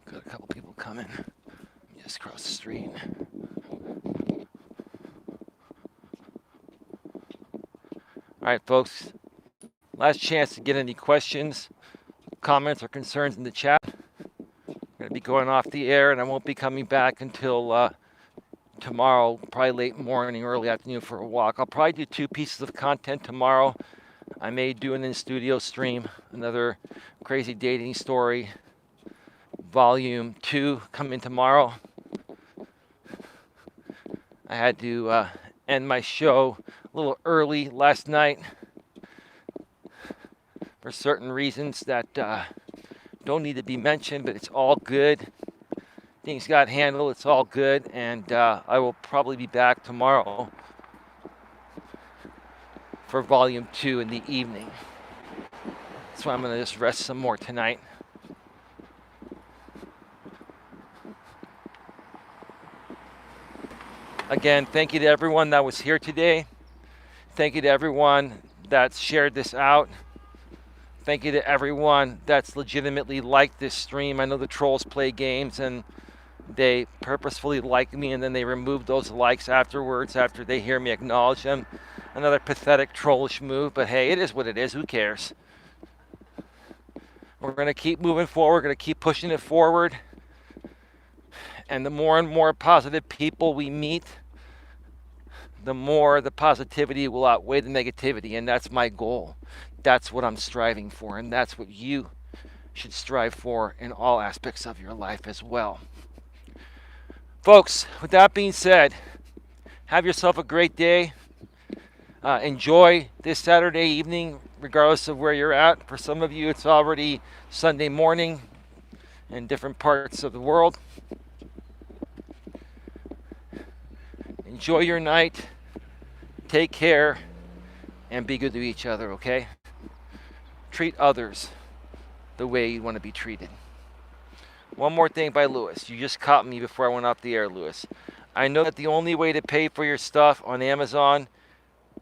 Got a couple people coming. Just across the street. All right, folks. Last chance to get any questions, comments, or concerns in the chat. I'm going to be going off the air, and I won't be coming back until tomorrow, probably late morning, early afternoon for a walk. I'll probably do 2 pieces of content tomorrow. I may do an in-studio stream, another crazy dating story, volume 2 coming tomorrow. I had to end my show a little early last night for certain reasons that don't need to be mentioned, but it's all good. Things got handled, it's all good, and I will probably be back tomorrow for volume 2 in the evening. That's why I'm going to just rest some more tonight. Again, thank you to everyone that was here today. Thank you to everyone that's shared this out. Thank you to everyone that's legitimately liked this stream. I know the trolls play games and they purposefully like me and then they remove those likes afterwards after they hear me acknowledge them. Another pathetic trollish move, but hey, it is what it is. Who cares? We're going to keep moving forward. We're going to keep pushing it forward. And the more and more positive people we meet, the more the positivity will outweigh the negativity. And that's my goal. That's what I'm striving for. And that's what you should strive for in all aspects of your life as well. Folks, with that being said, have yourself a great day. Enjoy this Saturday evening, regardless of where you're at. For some of you, it's already Sunday morning in different parts of the world. Enjoy your night. Take care. And be good to each other, okay? Treat others the way you want to be treated. One more thing by Lewis. You just caught me before I went off the air, Lewis. I know that the only way to pay for your stuff on Amazon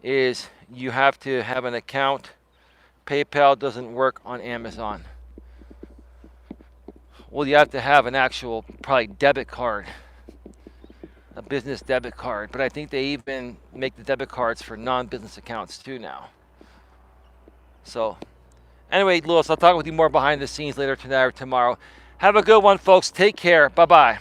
is you have to have an account. PayPal doesn't work on Amazon. Well, you have to have an actual, probably, debit card, a business debit card. But I think they even make the debit cards for non-business accounts too now. So, anyway, Lewis, I'll talk with you more behind the scenes later tonight or tomorrow. Have a good one, folks. Take care. Bye-bye.